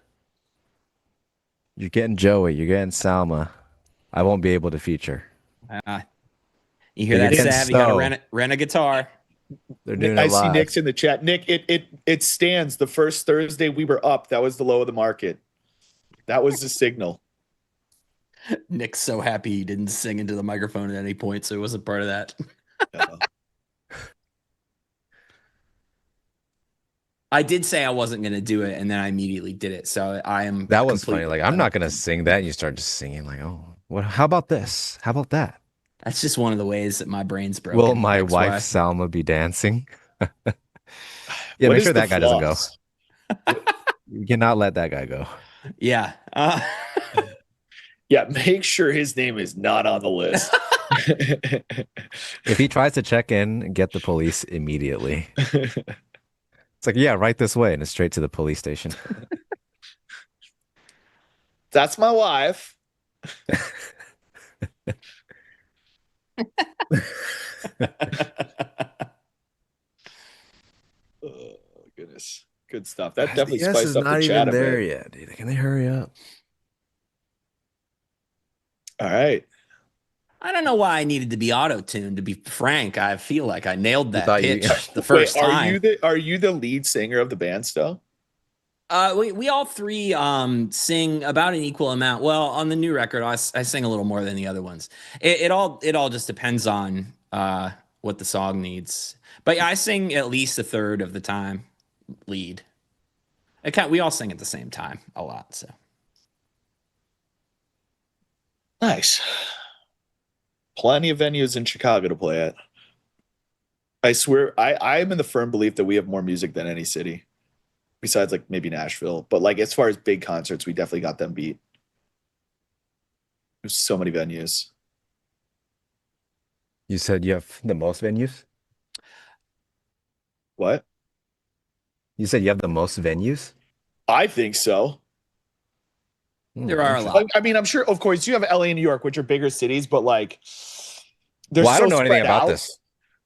You're getting Joey, you're getting Salma. I won't be able to feature. You hear They're that, getting Sav? You got to Stowe. rent a guitar. They're doing I it see live. Nick's in the chat. Nick, it stands. The first Thursday we were up. That was the low of the market. That was the signal. Nick's so happy he didn't sing into the microphone at any point, so he wasn't part of that. I did say I wasn't going to do it, and then I immediately did it. So I am. That was funny. completely Like, I'm not gonna sing that. And you start just singing like, oh, what? How about this? How about that? That's just one of the ways that my brain's broken. Will my That's wife why. Salma be dancing? Yeah, What make is sure the that guy doesn't go. flaws? You cannot let that guy go. Yeah. Yeah, make sure his name is not on the list. If he tries to check in, get the police immediately. It's like, yeah, right this way, and it's straight to the police station. That's my wife. Oh goodness, good stuff. That definitely Yes spiced is up not the chat even a there bit. yet, dude. Can they hurry up? All right. I don't know why I needed to be auto-tuned. To be frank, I feel like I nailed that thought you- pitch the first Wait, time. are you the lead singer of the band still? We all three sing about an equal amount. Well, on the new record, I sing a little more than the other ones. It all just depends on what the song needs. But yeah, I sing at least a third of the time lead. We all sing at the same time a lot. So Nice. Plenty of venues in Chicago to play at. I swear, I'm in the firm belief that we have more music than any city, besides like maybe Nashville. But like as far as big concerts, we definitely got them beat. There's so many venues. You said you have the most venues? What? You said you have the most venues? I think so. there are a lot. I mean, I'm sure, of course, you have LA and New York, which are bigger cities, but like, they're Well, I don't so know anything spread about out. this.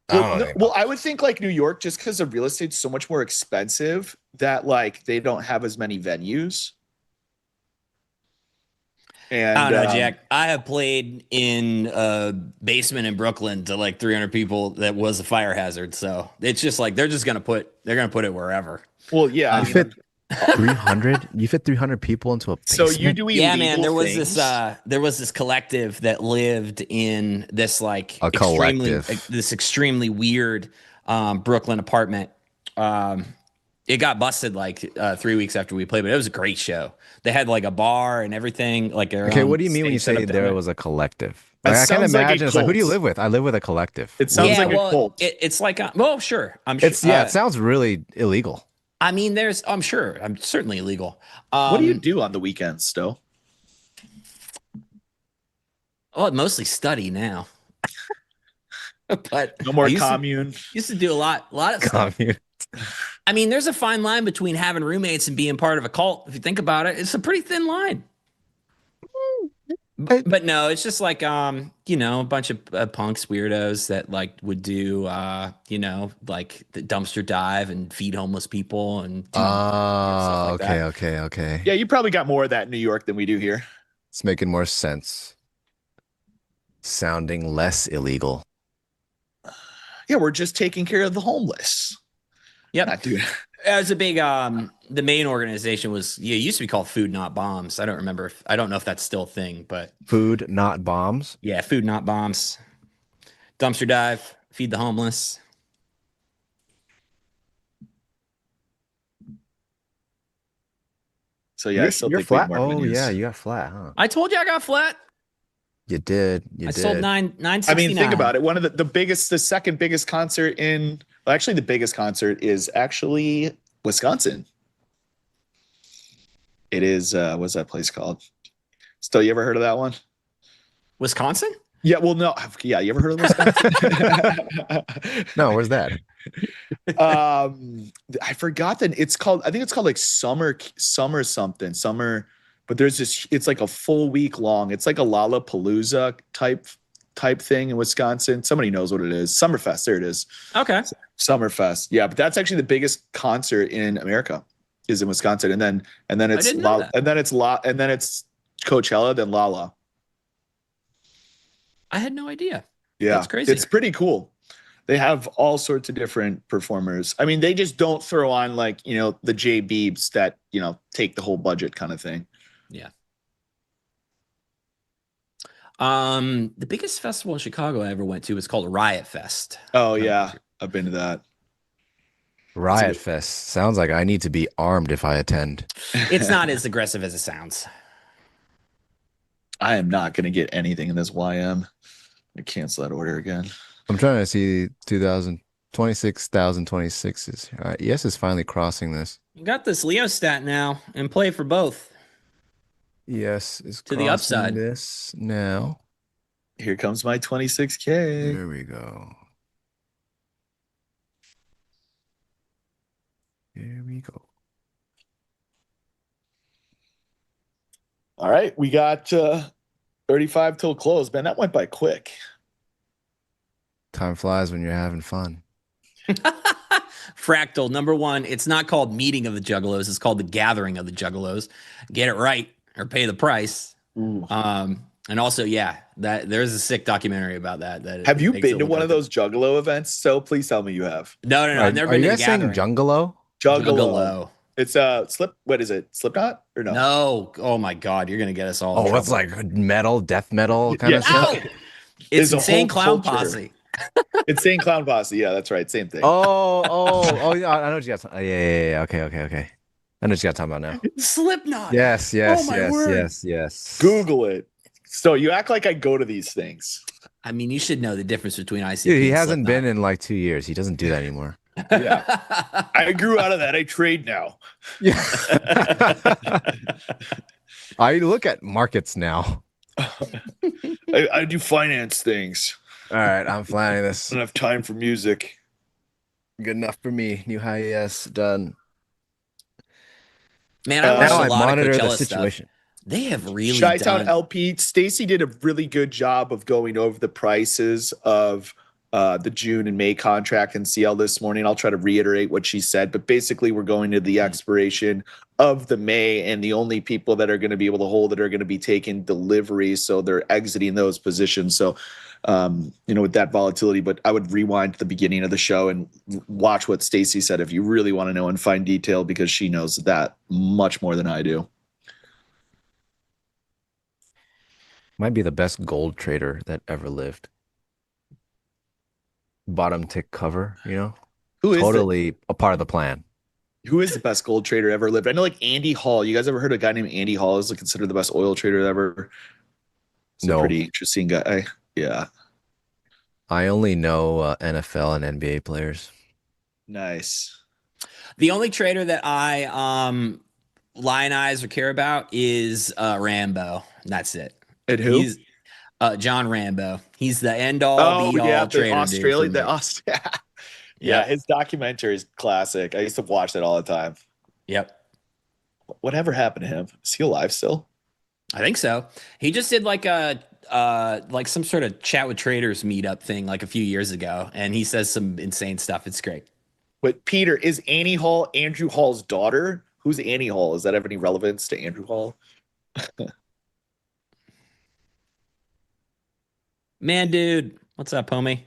I don't know anything about I would think like New York, just because the real estate's so much more expensive, that like they don't have as many venues. And I don't know, Jack. I have played in a basement in Brooklyn to like 300 people that was a fire hazard. So it's just like they're gonna put it wherever. Well, yeah, I You mean, fit 300? You fit 300 people into a so basement? you do illegal Yeah, man. There was things. this collective that lived in this like A collective. extremely weird Brooklyn apartment. It got busted like 3 weeks after we played, but it was a great show. They had like a bar and everything. Like Okay, what do you mean when you say there was a collective? That Like, I can't sounds like a imagine. It's like, who do you cult. live with? I live with a collective. It sounds like a cult. It's like well, sure. I'm It's sure. it sounds really illegal. I mean, I'm certainly illegal. What do you do on the weekends, Stowe? Oh, I mostly study now. But No more I used to- commune. Used to do a lot of stuff. Commune. I mean, there's a fine line between having roommates and being part of a cult. If you think about it, it's a pretty thin line. But no, it's just like a bunch of punks, weirdos that like would do like the dumpster dive and feed homeless people and do stuff like that. Okay. Yeah, you probably got more of that in New York than we do here. It's making more sense. Sounding less illegal. Yeah, we're just taking care of the homeless. Yep. Not doing. It was a big the main organization it used to be called Food Not Bombs. I don't know if that's still a thing, but Food, not bombs. yeah, Food Not Bombs. Dumpster dive, feed the homeless. So yeah, I still You're think we have flat. more Oh venues. yeah, you got flat, huh? I told you I got flat. You did. I sold 969. I mean, think about it. One of the second biggest concert actually the biggest concert is actually Wisconsin. It is, what's that place called? Still, you ever heard of that one? Wisconsin? Yeah, well, no. Yeah, you ever heard of Wisconsin? No, where's that? I forgot that I think it's called like summer something, but there's this, it's like a full week long. It's like a Lollapalooza type thing in Wisconsin. Somebody knows what it is. Summerfest. There it is. Okay. Summerfest. Yeah, but that's actually the biggest concert in America is in Wisconsin. And then it's didn't know that. and then it's Coachella, then Lala. I had no idea. Yeah, That's crazy. it's pretty cool. They have all sorts of different performers. I mean, they just don't throw on like, the J Beebs that, take the whole budget kind of thing. Yeah. The biggest festival in Chicago I ever went to was called Riot Fest. Oh yeah, I've been to that. Riot Fest. Sounds like I need to be armed if I attend. It's not as aggressive as it sounds. I am not going to get anything in this YM. I cancel that order again. I'm trying to see 26,026s. All right, ES is finally crossing this. You got this Leo stat now and play for both. ES is to the crossing upside. this now. Here comes my 26K. There we go. Here we go. All right, we got 35 till close. Man, that went by quick. Time flies when you're having fun. Fractal, number one, it's not called Meeting of the Juggalos. It's called The Gathering of the Juggalos. Get it right or pay the price. Ooh. And also, yeah, that there's a sick documentary about that. Have you been to one of those Juggalo events? So please tell me you have. No, I've never Are been you to the guys saying Gathering. Jungalo? Juggalo. It's what is it? Slipknot or no? No. Oh my God, you're gonna get us all. Oh, it's like metal, death metal kind of stuff. No! It's a Insane whole Clown culture. Posse. Insane Clown Posse. Yeah, that's right. Same thing. Oh, yeah. I know what you got. Yeah. Okay. I know what you got talking about now. Slipknot. Yes. Oh, my word. Yes. Google it. So you act like I go to these things. I mean, you should know the difference between ICP. Dude, he and hasn't Slipknot. been in like 2 years. He doesn't do that anymore. Yeah. I grew out of that. I trade now. Yeah. I look at markets now. I do finance things. All right, I'm flying I this. don't have time for music. Good enough for me. New high ES done. Man, I watched Now a I lot of monitor the Coachella situation. stuff. They have really Chi-Town done. LP. Stacy did a really good job of going over the prices of the June and May contract in CL this morning. I'll try to reiterate what she said, but basically we're going to the expiration of the May, and the only people that are going to be able to hold it are going to be taking delivery. So they're exiting those positions. So, with that volatility, but I would rewind to the beginning of the show and watch what Stacy said if you really want to know and find detail, because she knows that much more than I do. Might be the best gold trader that ever lived. Bottom tick cover, Who is totally a part of the plan. Who is the best gold trader ever lived? I know, like Andy Hall. You guys ever heard of a guy named Andy Hall is considered the best oil trader ever? He's a pretty interesting guy. Yeah. I only know NFL and NBA players. Nice. The only trader that I lionize or care about is Rambo. And that's it. And who? He's John Rambo. He's the end all be all trader. The Australian. Dude for me. Yeah, his documentary is classic. I used to watch that all the time. Yep. Whatever happened to him? Is he alive still? I think so. He just did like some sort of chat with traders meetup thing like a few years ago, and he says some insane stuff. It's great. But Peter, is Annie Hall Andrew Hall's daughter? Who's Annie Hall? Does that have any relevance to Andrew Hall? Man, dude, what's up, homie?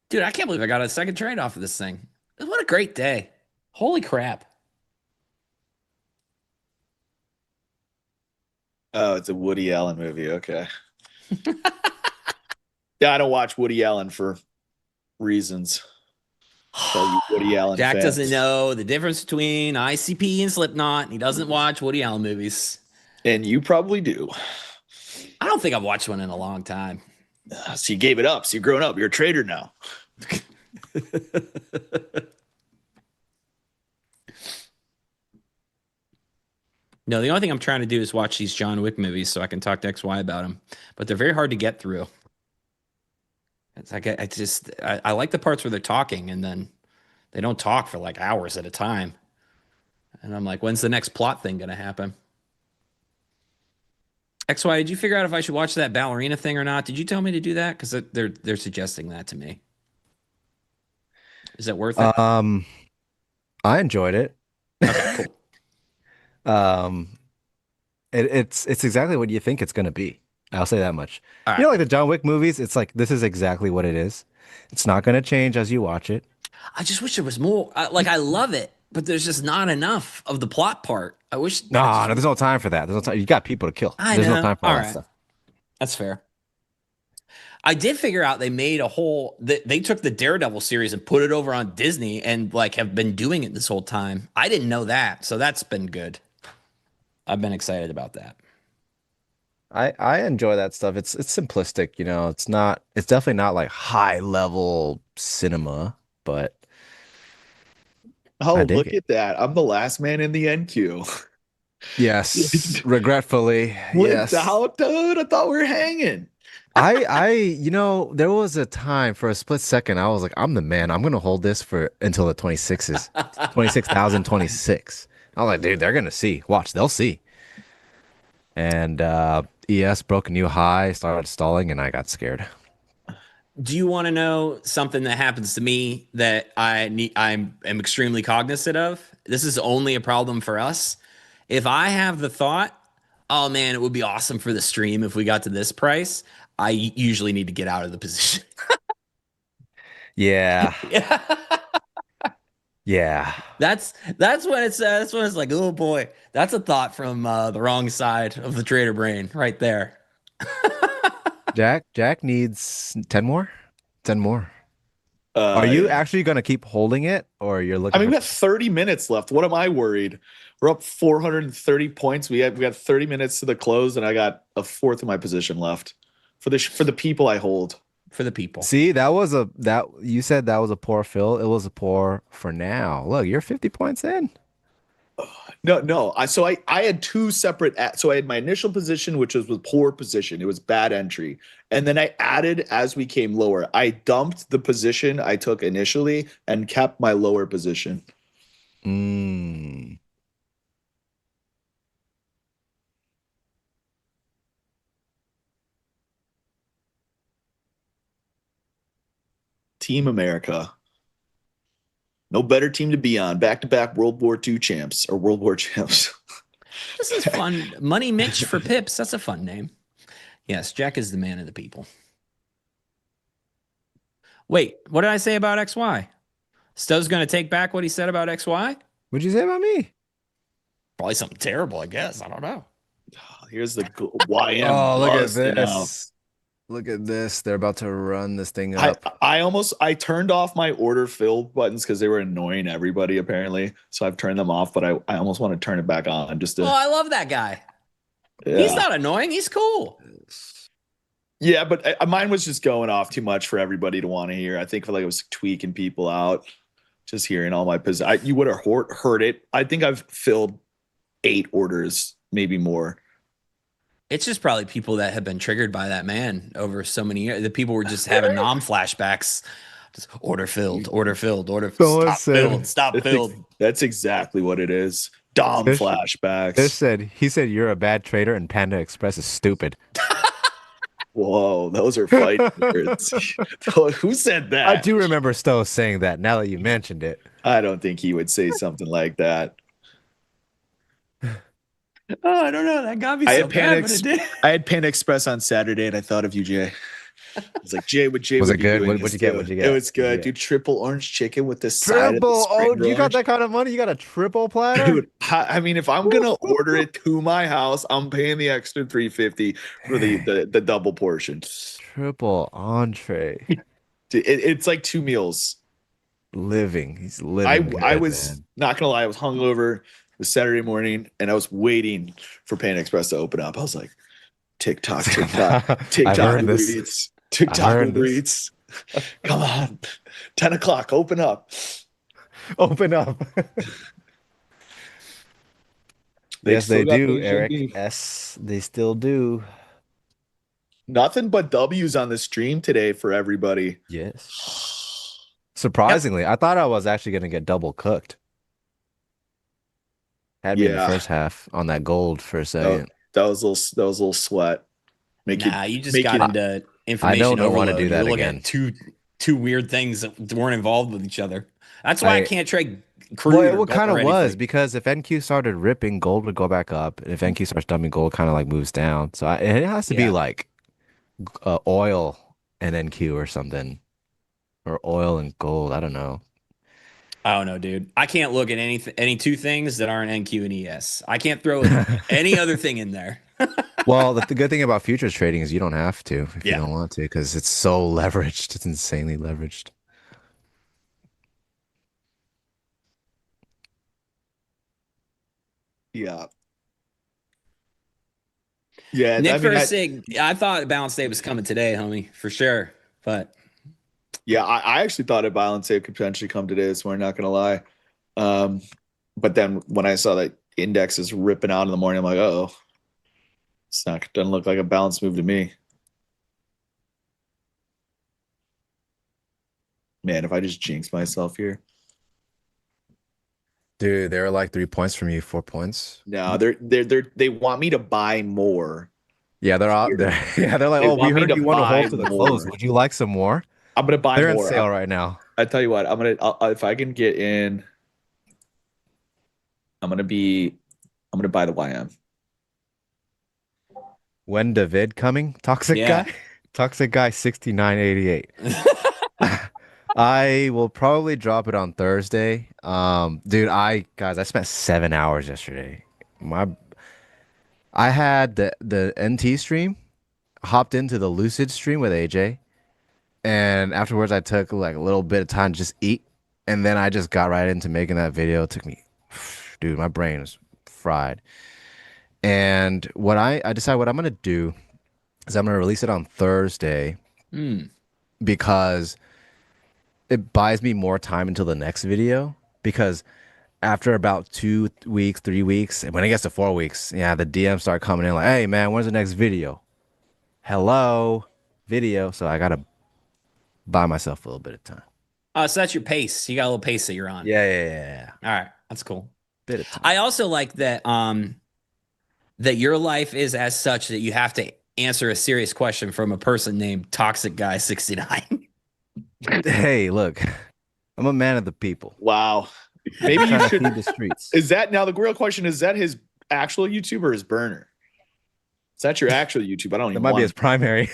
Dude, I can't believe I got a second trade off of this thing. What a great day. Holy crap. Oh, it's a Woody Allen movie. Okay. Yeah, I don't watch Woody Allen for reasons. So you Woody Allen Jack fans. doesn't know the difference between ICP and Slipknot, and he doesn't watch Woody Allen movies. And you probably do. I don't think I've watched one in a long time. So you gave it up. So you're grown up. You're a trader now. No, the only thing I'm trying to do is watch these John Wick movies so I can talk to XY about them. But they're very hard to get through. It's like I like the parts where they're talking, and then they don't talk for like hours at a time. And I'm like, when's the next plot thing going to happen? XY, did you figure out if I should watch that ballerina thing or not? Did you tell me to do that? Because they're suggesting that to me. Is it worth it? I enjoyed it. Okay, cool. It's exactly what you think it's gonna be. I'll say that much. All You know, right. like the John Wick movies, it's like this is exactly what it is. It's not gonna change as you watch it. I just wish there was more. Like, I love it, but there's just not enough of the plot part. I wish. No, there's no time for that. There's no time. You got people to kill. I There's know. no time for all All that right. stuff. That's fair. I did figure out they made a whole. They took the Daredevil series and put it over on Disney, and like have been doing it this whole time. I didn't know that, so that's been good. I've been excited about that. I enjoy that stuff. It's simplistic, you know. It's definitely not like high level cinema, but Oh, I dig look it. at that. I'm the last man in the NQ. Yes, regretfully, yes. Without, dude, I thought we were hanging. You know, there was a time for a split second I was like, I'm the man. I'm gonna hold this for until the 26s, 26,026. I was like, dude, they're gonna see. Watch, they'll see. And ES broke a new high, started stalling, and I got scared. Do you want to know something that happens to me that I'm extremely cognizant of? This is only a problem for us. If I have the thought, oh man, it would be awesome for the stream if we got to this price, I usually need to get out of the position. Yeah. Yeah. That's when it's like, oh boy, that's a thought from the wrong side of the trader brain right there. Jack needs 10 more. 10 more. Are you actually gonna keep holding it, or you're looking? I mean, we got 30 minutes left. What am I worried? We're up 430 points. We got 30 minutes to the close, and I got a fourth of my position left for the people I hold. For the people. See, you said that was a poor fill. It was a poor for now. Look, you're 50 points in. No. I had two separate. So I had my initial position, which was with poor position. It was bad entry, and then I added as we came lower. I dumped the position I took initially and kept my lower position. Team America. No better team to be on. Back-to-back World War II champs or World War champs. This is fun. Money Mitch for Pips. That's a fun name. Yes, Jack is the man of the people. Wait, what did I say about XY? Stowe's going to take back what he said about XY? What'd you say about me? Probably something terrible, I guess. I don't know. Here's the YM. Oh, look at busting this. out. Look at this. They're about to run this thing up. I turned off my order fill buttons because they were annoying everybody apparently. So I've turned them off, but I almost want to turn it back on just to. Oh, I love that guy. Yeah. He's not annoying. He's cool. Yeah, but mine was just going off too much for everybody to want to hear. I think like it was tweaking people out, just hearing all my positions. You would have heard it. I think I've filled 8 orders, maybe more. It's just probably people that have been triggered by that man over so many years. The people were just having flashbacks. Just order filled, order filled, stop filled. That's exactly what it is. Flashbacks. He said you're a bad trader and Panda Express is stupid. Whoa, those are fight words. Who said that? I do remember Stowe saying that now that you mentioned it. I don't think he would say something like that. Oh, I don't know. That got me so bad, but it did. I had Panda Express on Saturday, and I thought of you, Jay. I was like, Jay, was it good? What'd you get? It was good, dude. Triple orange chicken with the triple. You got that kind of money? You got a triple platter, dude. I mean, if I'm gonna order it to my house, I'm paying the extra $3.50 for the double portion. Triple entree. Dude, it's like 2 meals. He's living. I was not gonna lie. I was hungover. It was Saturday morning, and I was waiting for Panda Express to open up. I was like, TikTok, Uber Eats. TikTok Uber Eats. Come on. 10 o'clock, open up. Yes, they do, Eric. Yes, they still do. Nothing but W's on the stream today for everybody. Yes. Surprisingly, I thought I was actually going to get double cooked. Had me in the first half on that gold for a second. That was a little sweat. You just got into information. I don't want to do that You're again. At two weird things that weren't involved with each other. That's why I can't trade crude. Well, or it kind gold of or was anything. because if NQ started ripping, gold would go back up. And if NQ starts dumping, gold kind of like moves down. So it has to be Yeah. like oil and NQ or something, or oil and gold. I don't know. I don't know, dude. I can't look at any two things that aren't NQ and ES. I can't throw any other thing in there. Well, the good thing about futures trading is you don't have to if you Yeah. don't want to because it's so leveraged. It's insanely leveraged. Yeah. Yeah. Nick I mean, Versig, I thought balance day was coming today, homie, for sure. But yeah, I actually thought a balance save could potentially come today, so we're not going to lie. But then when I saw that index is ripping out in the morning, I'm like, oh, doesn't look like a balance move to me. Man, if I just jinx myself here. Dude, they were like 3 points from you, 4 points. No, they want me to buy more. Yeah, they're out there. Yeah, they're like, They oh, we want me heard to you want to buy hold to the more. close. Would you like some more? I'm gonna buy They're more. on sale right now. I tell you what, if I can get in, I'm gonna buy the YM. When David coming? Toxic Yeah. guy? Toxic guy 6988. I will probably drop it on Thursday. Dude, I spent 7 hours yesterday. I had the NT stream, hopped into the Lucid stream with AJ, and afterwards I took like a little bit of time to just eat, and then I just got right into making that video. It took me, dude, my brain was fried. And what I decided what I'm gonna do is I'm gonna release it on Thursday because it buys me more time until the next video. Because after about 2 weeks, 3 weeks, and when it gets to 4 weeks, yeah, the DMs start coming in like, hey man, when's the next video? Hello, video. So I gotta buy myself a little bit of time. So that's your pace. You got a little pace that you're on. Yeah. All right, that's cool. Bit of time. I also like that that your life is as such that you have to answer a serious question from a person named Toxic Guy 69. Hey, look, I'm a man of the people. Wow. Maybe you Trying to should. feed the streets. Is that now the real question? Is that his actual YouTube or his burner? Is that your actual YouTube? I don't That even might be want his primary.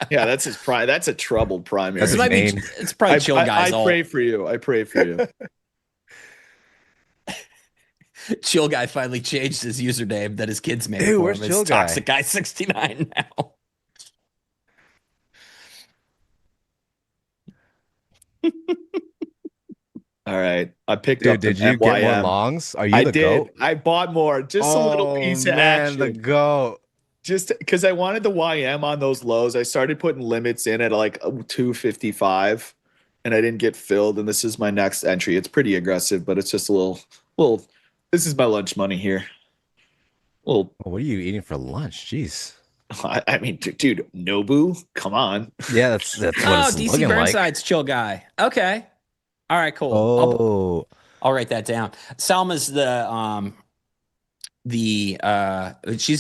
Yeah, that's his prime. That's a troubled primary. That's It his might be. main. It's probably chill guys. I all pray for you. I pray for you. chill guy finally changed his username that his kids made Dude, for where's him. Chill It's Guy? Toxic Guy 69 now. All right. I picked Dude, up the did you get more MYM. longs? Are you I the did. goat? I bought more. Just a little piece of action. The goat. Just because I wanted the YM on those lows. I started putting limits in at like 255 and I didn't get filled. And this is my next entry. It's pretty aggressive, but it's just a little, this is my lunch money here. Well, What are you eating for lunch? Jeez. I mean, dude, Nobu, come on. Yeah, that's what Oh, it's DC looking like. Burnside's chill guy. Okay. All right, cool. Oh, I'll write that down. Salma's she's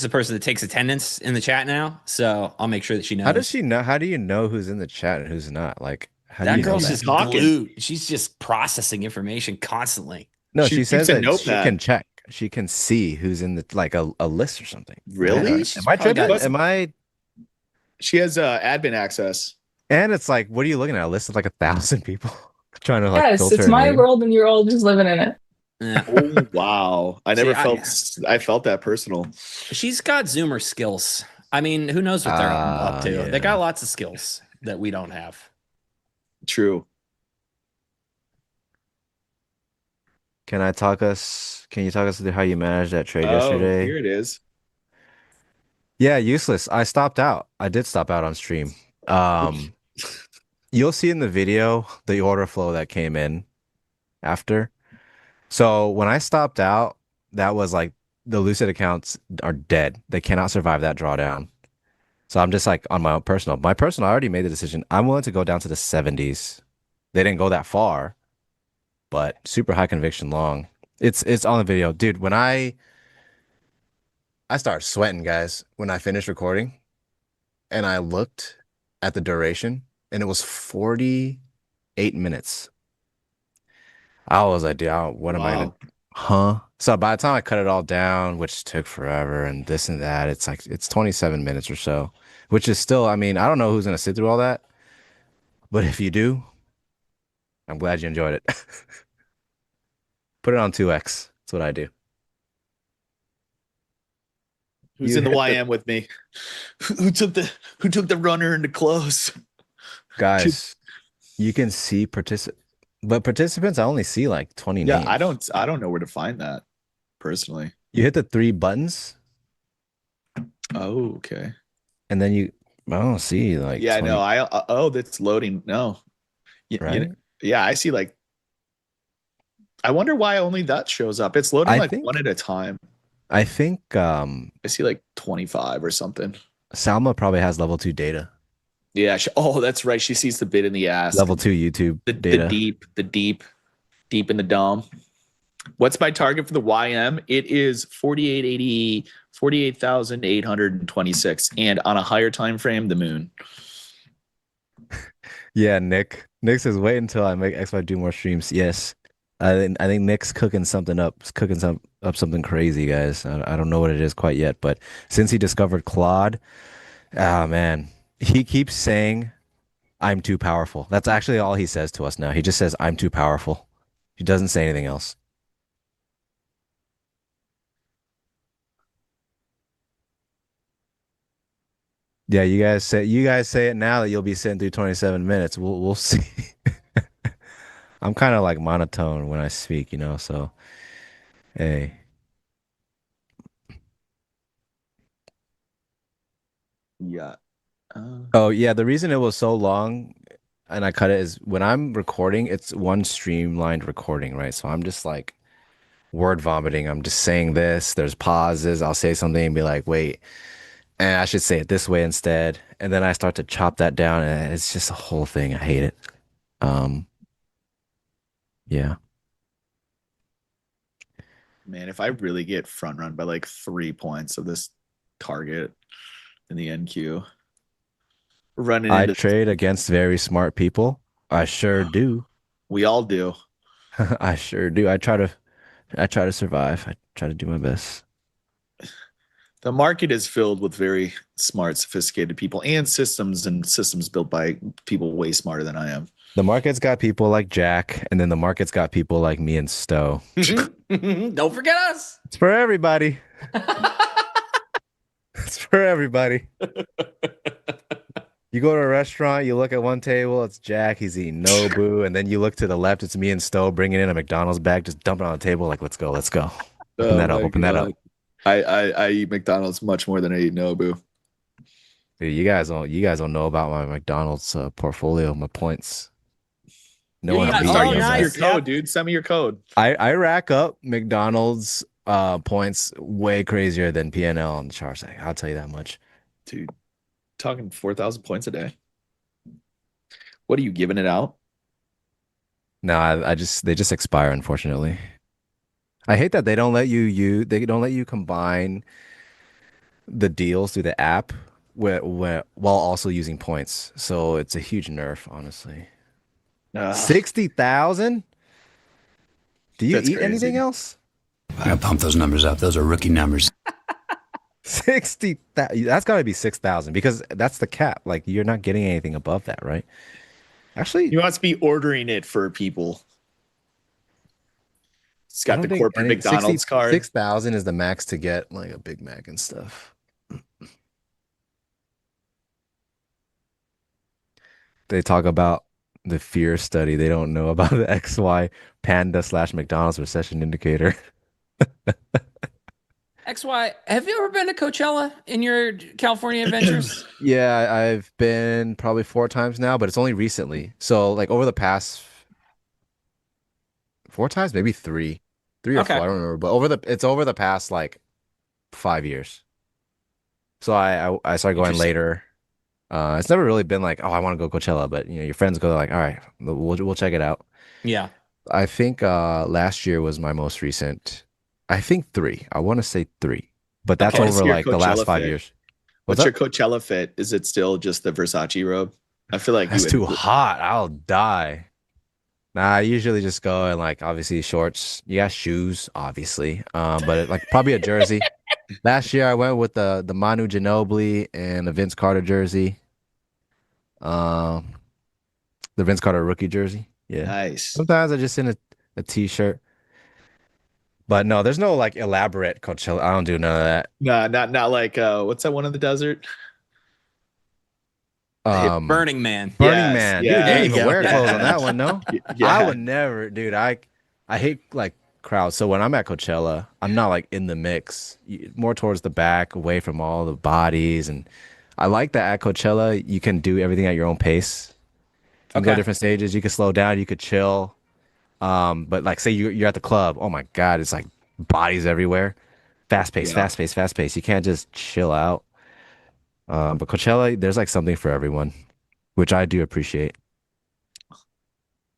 the person that takes attendance in the chat now, so I'll make sure that she knows. how does she know? How do you know who's in the chat and who's not? Like, how do That you know girl's that? just Talking. glued. She's just processing information constantly. No, She she says keeps a that she notepad. can check. She can see who's in the like a list or something. Really? She's Am I probably tripping? got- Am I? She has admin access. And it's like, what are you looking at? A list of like 1,000 people trying to like Yes, filter. it's a my name? world and you're all just living in it. Yeah. Oh, wow. I never See, I felt that personal. She's got Zoomer skills. I mean, who knows what they're up to? yeah. They got lots of skills that we don't have. True. Can you talk us through how you managed that trade Oh, yesterday? here it is. Yeah, useless. I stopped out. I did stop out on stream. You'll see in the video the order flow that came in after. So when I stopped out, that was like the Lucid accounts are dead. They cannot survive that drawdown. So I'm just like on my own personal. My personal, I already made the decision. I'm willing to go down to the 70s. They didn't go that far, but super high conviction long. It's on the video. Dude, when I started sweating, guys, when I finished recording and I looked at the duration and it was 48 minutes. I was like, dude, what am I gonna, So by the time I cut it all down, which took forever and this and that, it's 27 minutes or so, which is still, I mean, I don't know who's gonna sit through all that, but if you do, I'm glad you enjoyed it. Put it on 2x. That's what I do. Who's in the YM with me? Who took the runner into close? Guys, you can see but participants, I only see like 20 names. I don't know where to find that personally. You hit the 3 buttons. Oh, okay. And then I don't see like 20. No, that's loading. No. Right? I see like, I wonder why only that shows up. It's loading one at a time. I think I see like 25 or something. Salma probably has level 2 data. Yeah. That's right. She sees the bit in the ass. Level 2 YouTube data. The deep in the dome. What's my target for the YM? It is 48,826, and on a higher time frame, the moon. Yeah, Nick says wait until I make XY do more streams. Yes, I think Nick's cooking something up. He's cooking something crazy, guys. I don't know what it is quite yet, but since he discovered Claude, man, he keeps saying I'm too powerful. That's actually all he says to us now. He just says I'm too powerful. He doesn't say anything else. Yeah, you guys say it now that you'll be sitting through 27 minutes. We'll see. I'm kind of like monotone when I speak, so hey. Yeah. Oh, yeah, the reason it was so long and I cut it is when I'm recording, it's one streamlined recording, right? So I'm just like word vomiting. I'm just saying this, there's pauses, I'll say something and be like, wait, and I should say it this way instead. And then I start to chop that down and it's just a whole thing. I hate it. Yeah. Man, if I really get front run by like 3 points of this target in the NQ, I trade against very smart people. I sure do. We all do. I sure do. I try to survive. I try to do my best. The market is filled with very smart, sophisticated people and systems built by people way smarter than I am. The market's got people like Jack, and then the market's got people like me and Stowe. Don't forget us. It's for everybody. It's for everybody. You go to a restaurant, you look at one table, it's Jack, he's eating Nobu, and then you look to the left, it's me and Stowe bringing in a McDonald's bag, just dumping it on the table, like, let's go. Open that up. I eat McDonald's much more than I eat Nobu. Dude, you guys don't know about my McDonald's portfolio, my points. No one beats me. Nice. Your code, dude. Send me your code. I rack up McDonald's points way crazier than PNL on the charts. I'll tell you that much. Dude, talking 4,000 points a day. What are you giving it out? No, they just expire, unfortunately. I hate that they don't let you combine the deals through the app while also using points. So it's a huge nerf, honestly. 60,000? Do you eat anything else? I gotta pump those numbers up. Those are rookie numbers. 60,000. That's got to be 6,000 because that's the cap. Like you're not getting anything above that, right? Actually, you must be ordering it for people. It's got the corporate McDonald's card. 6,000 is the max to get like a Big Mac and stuff. They talk about the fear study. They don't know about the XY Panda/McDonald's recession indicator. XY, have you ever been to Coachella in your California adventures? Yeah, I've been probably 4 times now, but it's only recently. So like over the past 4 times, maybe 3 or 4, I don't remember. But it's over the past like 5 years. So I started going later. It's never really been like, oh, I want to go Coachella, but your friends go like, all right, we'll check it out. Yeah. I think last year was my most recent. I think 3. I want to say 3, but that's over like the last 5 years. What's your Coachella fit? Is it still just the Versace robe? I feel like That's you too would. hot. I'll die. Nah, I usually just go and like obviously shorts. You got shoes, obviously. Like probably a jersey. Last year I went with the Manu Ginobili and the Vince Carter jersey. Um, the Vince Carter rookie jersey. Yeah. Nice. Sometimes I just in a t-shirt. But no, there's no like elaborate Coachella. I don't do none of that. No, not like what's that one in the desert? Burning Man. Burning Yes, Man. yeah. Dude, you There didn't you even go. wear clothes on that one, no? Yeah. I would never, dude. I hate like crowds. So when I'm at Coachella, I'm not like in the mix, more towards the back, away from all the bodies. And I like that at Coachella, you can do everything at your own pace. You can go Okay. different stages. You can slow down. You could chill. But like, say you're at the club. Oh my God, it's like bodies everywhere. Fast pace, Yeah. fast pace, fast pace. You can't just chill out. But Coachella, there's like something for everyone, which I do appreciate.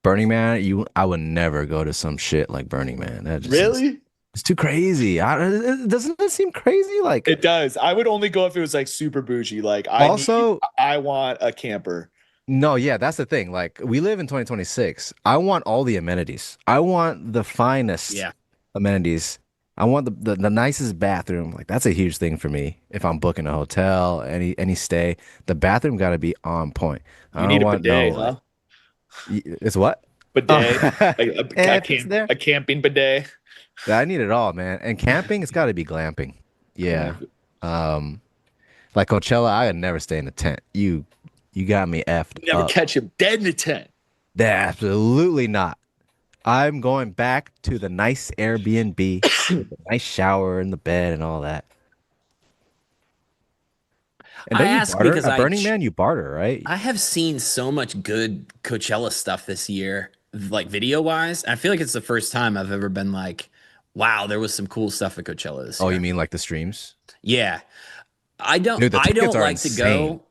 Burning Man, I would never go to some shit like Burning Man. That just Really? it's too crazy. Doesn't it seem crazy? Like It does. I would only go if it was like super bougie. Like I want a camper. no, yeah, that's the thing. Like we live in 2026. I want all the amenities. I want the finest amenities. I want the nicest bathroom. Like that's a huge thing for me. If I'm booking a hotel, any stay, the bathroom got to be on point. You need a bidet, huh? It's what? Bidet. If it's there. A camping bidet. I need it all, man. And camping, it's got to be glamping. Yeah. Like Coachella, I would never stay in a tent. You got me effed Never up. catch him dead in the tent. Absolutely not. I'm going back to the nice Airbnb, with a nice shower in the bed and all that. And I don't you ask barter? because At Burning Man, you barter, right? I have seen so much good Coachella stuff this year, like video wise. I feel like it's the first time I've ever been like, wow, there was some cool stuff at Coachella this year. Oh, you mean like the streams? Yeah. I don't Dude, the I don't tickets are like to insane. go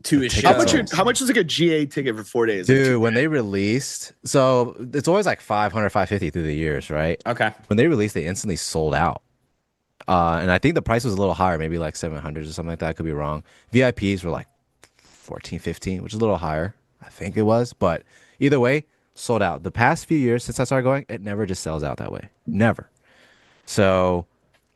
to The a tickets show. are How much is like a GA ticket for 4 days? Dude, when they released, so it's always like 500, 550 through the years, right? Okay. When they released, they instantly sold out. And I think the price was a little higher, maybe like 700 or something like that. I could be wrong. VIPs were like 14, 15, which is a little higher. I think it was. But either way, sold out. The past few years since I started going, it never just sells out that way. Never. So,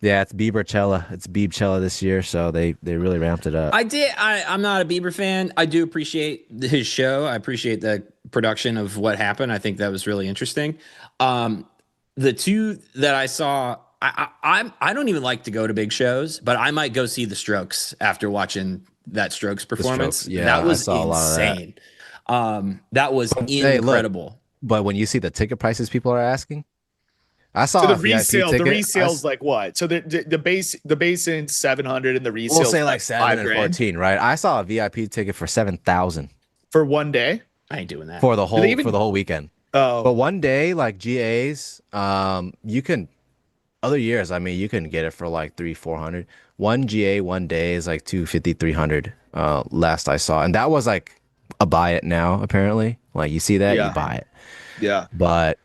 yeah, it's Biebercella. It's Biebcella this year. So they really ramped it up. I'm not a Bieber fan. I do appreciate his show. I appreciate the production of what happened. I think that was really interesting. The two that I saw, I don't even like to go to big shows, but I might go see the Strokes after watching that Strokes performance. Strokes, yeah, that was I saw a lot of that. insane. That was Hey, look, incredible. but when you see the ticket prices people are asking, I saw So the a VIP resale, the ticket. resale's like what? So the base in 700 and the resale We'll say like 7 and $5,000 14, right? I saw a VIP ticket for 7,000 for 1 day. I ain't doing that. for the whole they even- for the whole weekend. Oh, But one day, like GAs, you can other years, I mean, you can get it for like 300-400. One GA one day is like 250-300. Last I saw, and that was like a buy it now. Apparently, like you see that, Yeah. you buy it. yeah. But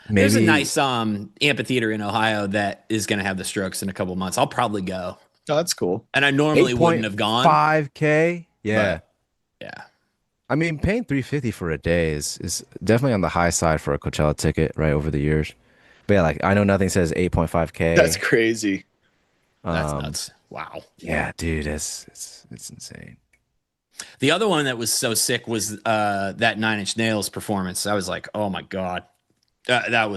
maybe There's a nice amphitheater in Ohio that is going to have the Strokes in a couple months. I'll probably go. Oh, that's cool. And I normally wouldn't have gone. 5K. Yeah. Yeah. I mean, paying 350 for a day is definitely on the high side for a Coachella ticket, right, over the years. But yeah, like I know nothing says 8.5K. That's crazy. That's nuts. Wow. Yeah, dude, it's insane. The other one that was so sick was that Nine Inch Nails performance. I was like, oh my God. That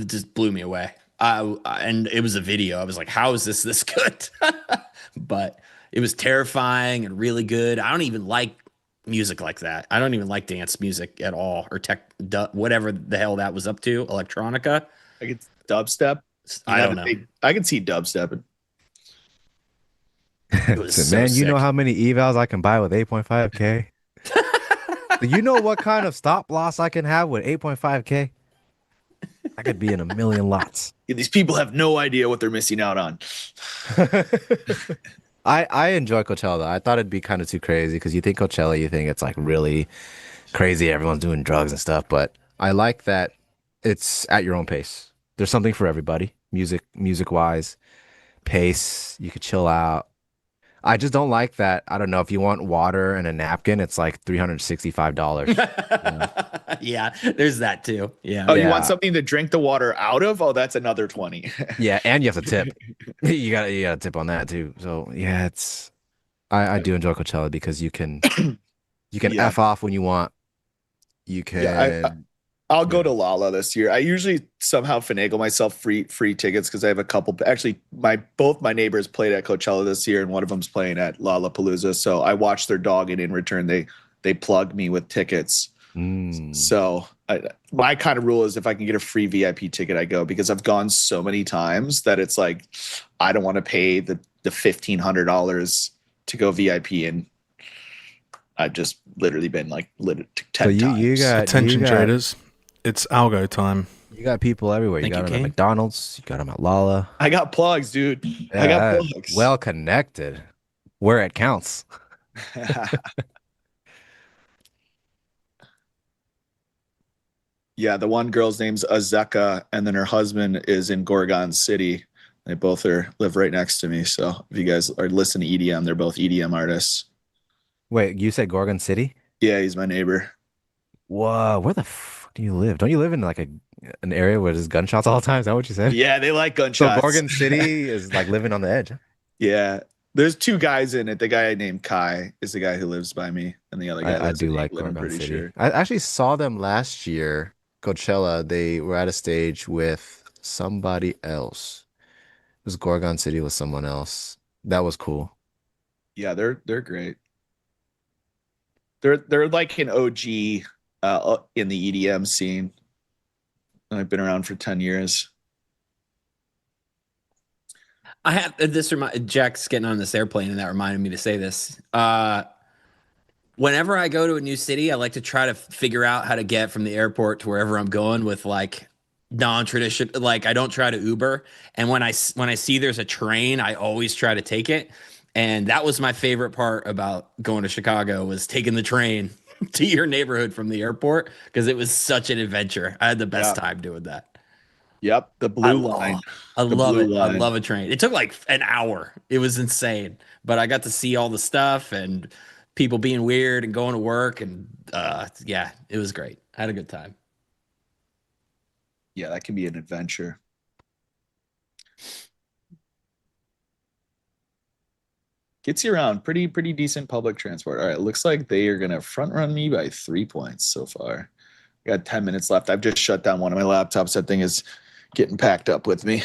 just blew me away. And it was a video. I was like, how is this good? But it was terrifying and really good. I don't even like music like that. I don't even like dance music at all, or whatever the hell that was up to, electronica. I get dubstep. I don't know. I can see dubstep. It was So, so man, you know sick. how many evals I can buy with 8.5K? You know what kind of stop loss I can have with 8.5K? I could be in a million lots. These people have no idea what they're missing out on. I enjoy Coachella though. I thought it'd be kind of too crazy because you think Coachella, you think it's like really crazy. Everyone's doing drugs and stuff, but I like that it's at your own pace. There's something for everybody, music wise, pace. You could chill out. I just don't like that. I don't know if you want water and a napkin, it's like $365. Yeah, there's that too. Yeah. Oh, you Yeah. want something to drink the water out of? Oh, that's another 20. Yeah, and you have to tip. You gotta tip on that too. So yeah, I do enjoy Coachella because you can Yeah. F off when you want. You Yeah, can I'll go to Lala this year. I usually somehow finagle myself free tickets because I have a couple. Actually, both my neighbors played at Coachella this year, and one of them's playing at Lollapalooza. So I watched their dog, and in return, they plugged me with tickets. So my kind of rule is if I can get a free VIP ticket, I go, because I've gone so many times that it's like I don't want to pay the $1,500 to go VIP, and I've just literally been like 10 times. you got Attention you got, traders, it's algo time. You got people everywhere. Thank You got you, them at Kane. McDonald's. You got them at Lala. I got plugs, dude. I got plugs. Well connected, where it counts. Yeah, the one girl's name's Azeka, and then her husband is in Gorgon City. They both live right next to me. So if you guys are listening to EDM, they're both EDM artists. Wait, you said Gorgon City? Yeah, he's my neighbor. Whoa, where the fuck do you live? Don't you live in like an area where there's gunshots all the time? Is that what you said? Yeah, they like So gunshots. Gorgon City is like living on the edge. Yeah, there's two guys in it. The guy named Kai is the guy who lives by me, and the other guy I lives do in like England, I'm Gorgon pretty City. sure. I actually saw them last year, Coachella. They were at a stage with somebody else. It was Gorgon City with someone else. That was cool. Yeah, they're great. They're like an OG in the EDM scene. I've been around for 10 years. I have Jack's getting on this airplane, and that reminded me to say this. Whenever I go to a new city, I like to try to figure out how to get from the airport to wherever I'm going with like non-traditional. Like I don't try to Uber, and when I see there's a train, I always try to take it. And that was my favorite part about going to Chicago, was taking the train to your neighborhood from the airport, because it was such an adventure. I had the best time doing that. Yep, the blue line. I love it. I line. love a train. It took like an hour. It was insane, but I got to see all the stuff and people being weird and going to work, and yeah, it was great. I had a good time. Yeah, that can be an adventure. Gets you around. Pretty decent public transport. All right, looks like they are gonna front run me by 3 points so far. Got 10 minutes left. I've just shut down one of my laptops. That thing is getting packed up with me.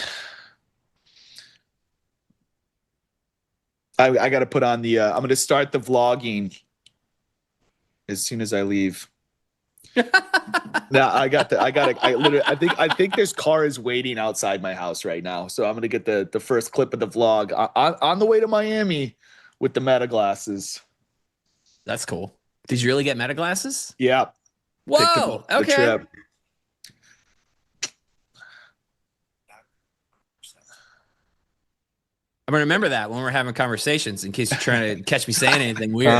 I got to put on the. I'm going to start the vlogging as soon as I leave. Now I think there's cars waiting outside my house right now. So I'm going to get the first clip of the vlog on the way to Miami with the Meta glasses. That's cool. Did you really get Meta glasses? Yeah. Whoa. Okay. Trip. I'm gonna remember that when we're having conversations, in case you're trying to catch me saying anything weird.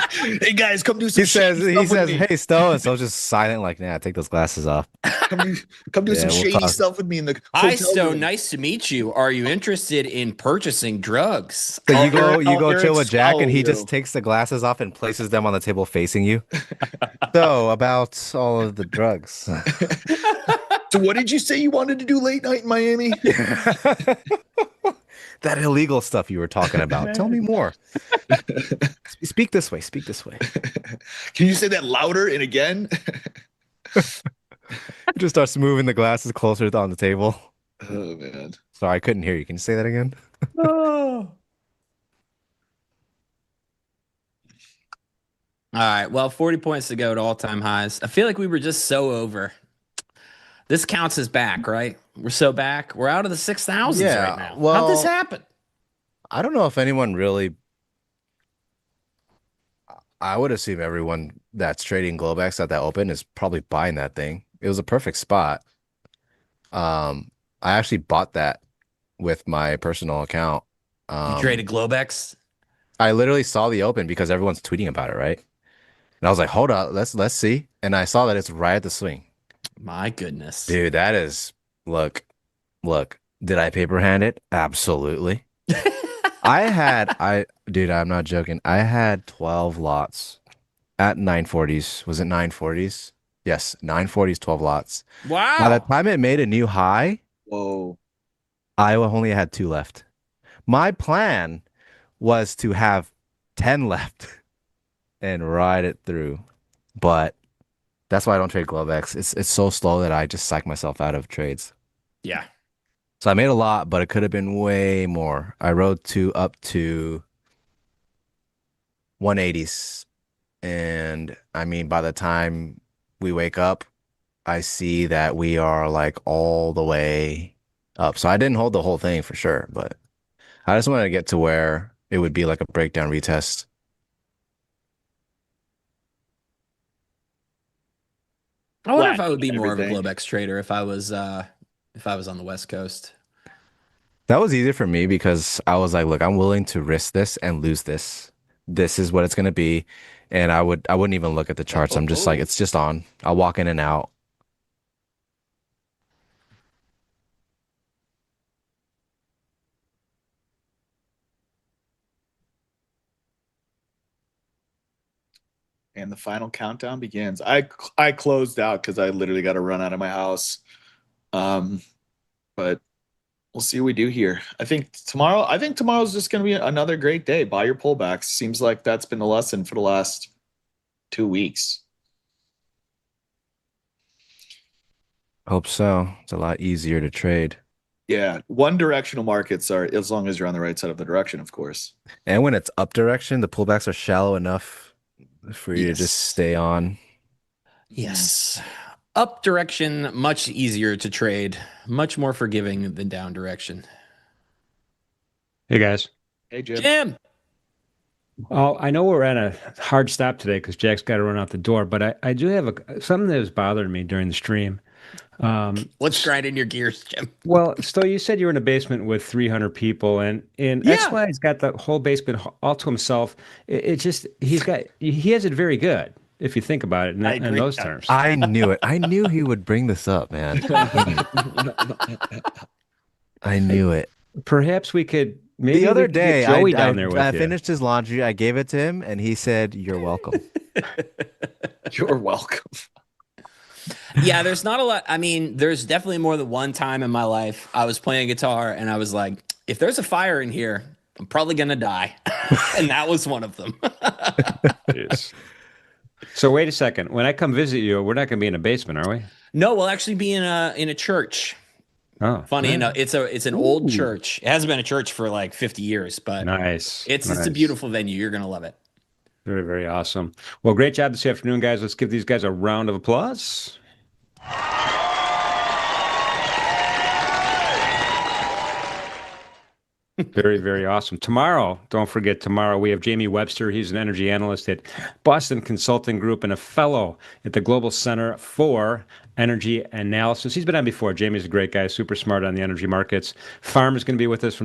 Hey guys, come do some. He says, me. "Hey, Stowe," and so just silent, like, "Nah, take those glasses off." Come do some shady stuff with me in the. Hi, hotel Stowe. room. Nice to meet you. Are you interested in purchasing drugs? So you go I'll chill with Jack, and he you. just takes the glasses off and places them on the table facing you. So about all of the drugs. So what did you say you wanted to do late night in Miami? That illegal stuff you were talking about. Tell me more. Speak this way. Speak this way. Can you say that louder and again? Just starts moving the glasses closer on the table. Oh man. Sorry, I couldn't hear you. Can you say that again? All right. Well, 40 points to go to all-time highs. I feel like we were just so over. This counts as back, right? We're so back. We're out of the 6,000s right now. Well, how'd this happen? I don't know if anyone really. I would assume everyone that's trading Globex at that open is probably buying that thing. It was a perfect spot. I actually bought that with my personal account. You traded Globex? I literally saw the open because everyone's tweeting about it, right? And I was like, hold up, let's see. And I saw that it's right at the swing. My goodness. Dude, that is look. Did I paper hand it? Absolutely. Dude, I'm not joking. I had 12 lots at 940s. Was it 940s? Yes, 940s, 12 lots. By the Wow. time it made a new high, Whoa. I only had 2 left. My plan was to have 10 left and ride it through. But that's why I don't trade GloveX. It's so slow that I just psych myself out of trades. Yeah. So I made a lot, but it could have been way more. I rode up to 180s. And I mean, by the time we wake up, I see that we are like all the way up. So I didn't hold the whole thing for sure, but I just wanted to get to where it would be like a breakdown retest. I wonder if Flat I would be more of a everything. GlobeX trader if I was on the West Coast. That was easier for me because I was like, look, I'm willing to risk this and lose this. This is what it's gonna be. And I wouldn't even look at the charts. I'm just like, it's just on. I'll walk in and out. And the final countdown begins. I closed out because I literally got to run out of my house. But we'll see what we do here. I think tomorrow's just going to be another great day. Buy your pullbacks. Seems like that's been the lesson for the last 2 weeks. Hope so. It's a lot easier to trade. Yeah, one directional markets are, as long as you're on the right side of the direction, of course. And when it's up direction, the pullbacks are shallow enough for you to just stay on. Yes. Up direction, much easier to trade, much more forgiving than down direction. Hey, guys. Hey, Jim. Jim. Oh, I know we're at a hard stop today because Jack's got to run out the door, but I do have something that was bothering me during the stream. What's grinding your gears, Jim? Well, Stowe, you said you were in a basement with 300 people, and XY's got the whole basement all to himself. It just he has it very good if you think about it in those terms. I knew it. I knew he would bring this up, man. I knew it. Perhaps we could maybe the other day get Joey down there with I you. finished his laundry. I gave it to him, and he said, "You're welcome." You're welcome. Yeah, there's not a lot. I mean, there's definitely more than one time in my life I was playing guitar and I was like, if there's a fire in here, I'm probably going to die. And that was one of them. Yes. So wait a second. When I come visit you, we're not going to be in a basement, are we? No, we'll actually be in a church. Oh, funny enough, it's an old church. It hasn't been a church for like 50 years, but nice. It's a beautiful venue. You're going to love it. Very, very awesome. Well, great job this afternoon, guys. Let's give these guys a round of applause. Very, very awesome. Tomorrow, don't forget, tomorrow we have Jamie Webster. He's an energy analyst at Boston Consulting Group and a fellow at the Global Center for Energy Analysis. He's been on before. Jamie's a great guy, super smart on the energy markets. Farm is going to be with us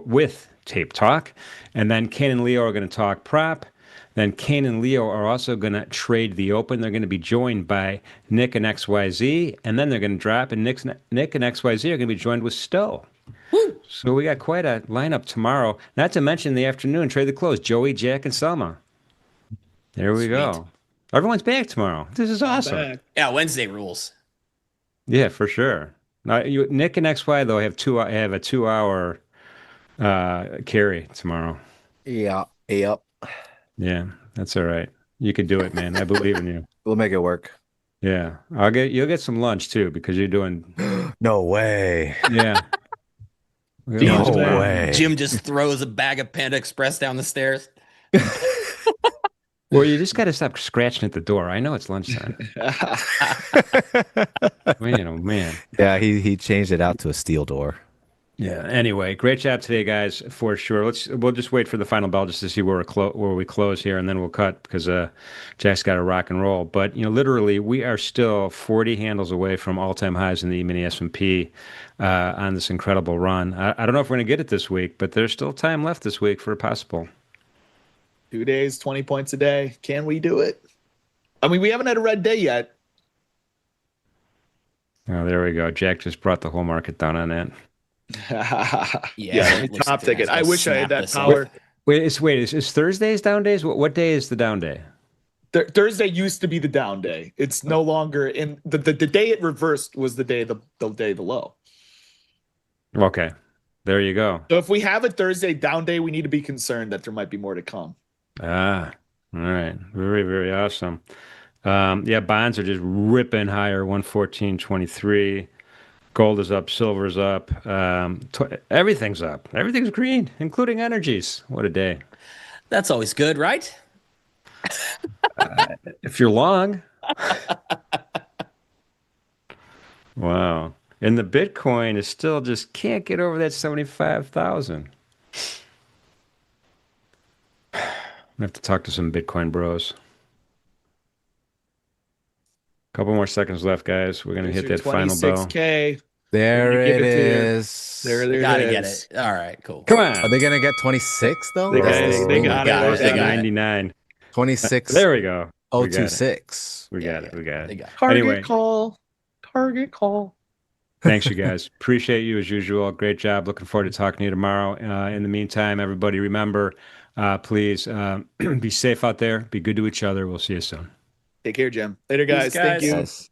with Tape Talk. And then Kane and Leo are going to talk prop. Then Kane and Leo are also going to trade the open. They're going to be joined by Nick and XYZ. And then they're going to drop, and Nick and XYZ are going to be joined with Stowe. Woo. So we got quite a lineup tomorrow. Not to mention the afternoon, trade the close, Joey, Jack, and Selma. There we go. Everyone's back tomorrow. This is awesome. Yeah, Wednesday rules. Yeah, for sure. Now, Nick and XY, though, have a 2-hour carry tomorrow. Yeah. Yep. Yeah, that's all right. You can do it, man. I believe in you. We'll make it work. Yeah. You'll get some lunch too because you're doing No way. Yeah. No way. Jim just throws a bag of Panda Express down the stairs. Well, you just got to stop scratching at the door. I know it's lunchtime. Man, oh man. Yeah, he changed it out to a steel door. Yeah. Anyway, great job today, guys, for sure. We'll just wait for the final bell just to see where we close here, and then we'll cut because Jack's got to rock and roll. But literally, we are still 40 handles away from all-time highs in the E-mini S&P on this incredible run. I don't know if we're going to get it this week, but there's still time left this week for a possible. 2 days, 20 points a day. Can we do it? I mean, we haven't had a red day yet. Oh, there we go. Jack just brought the whole market down on that. Let me looks top like ticket. let's I go wish I had snap that this up. power. Is Thursdays down days? What day is the down day? Thursday used to be the down day. It's no longer in the day it reversed was the day the day the low. Okay, there you go. So if we have a Thursday down day, we need to be concerned that there might be more to come. Ah, all right. Very, very awesome. Bonds are just ripping higher, 114.23. Gold is up, silver's up. Everything's up. Everything's green, including energies. What a day. That's always good, right? If you're long. Wow. And the Bitcoin is still just can't get over that 75,000. I have to talk to some Bitcoin bros. Couple more seconds left, guys. We're gonna hit that final bell. 26K. There Give it it to you. is. There Gotta it get is. it. All right, cool. Come on. Are they gonna get 26 though? They got That's it. the They swing. got Got it. it. They got it. 99. 26. There we go. We got it. 026. We got it. We got They it. got it. Target Anyway. call. Target call. Thanks, you guys. Appreciate you as usual. Great job. Looking forward to talking to you tomorrow. In the meantime, everybody, remember, please be safe out there. Be good to each other. We'll see you soon. Take care, Jim. Later, guys. Peace, Thank guys. you. Yes.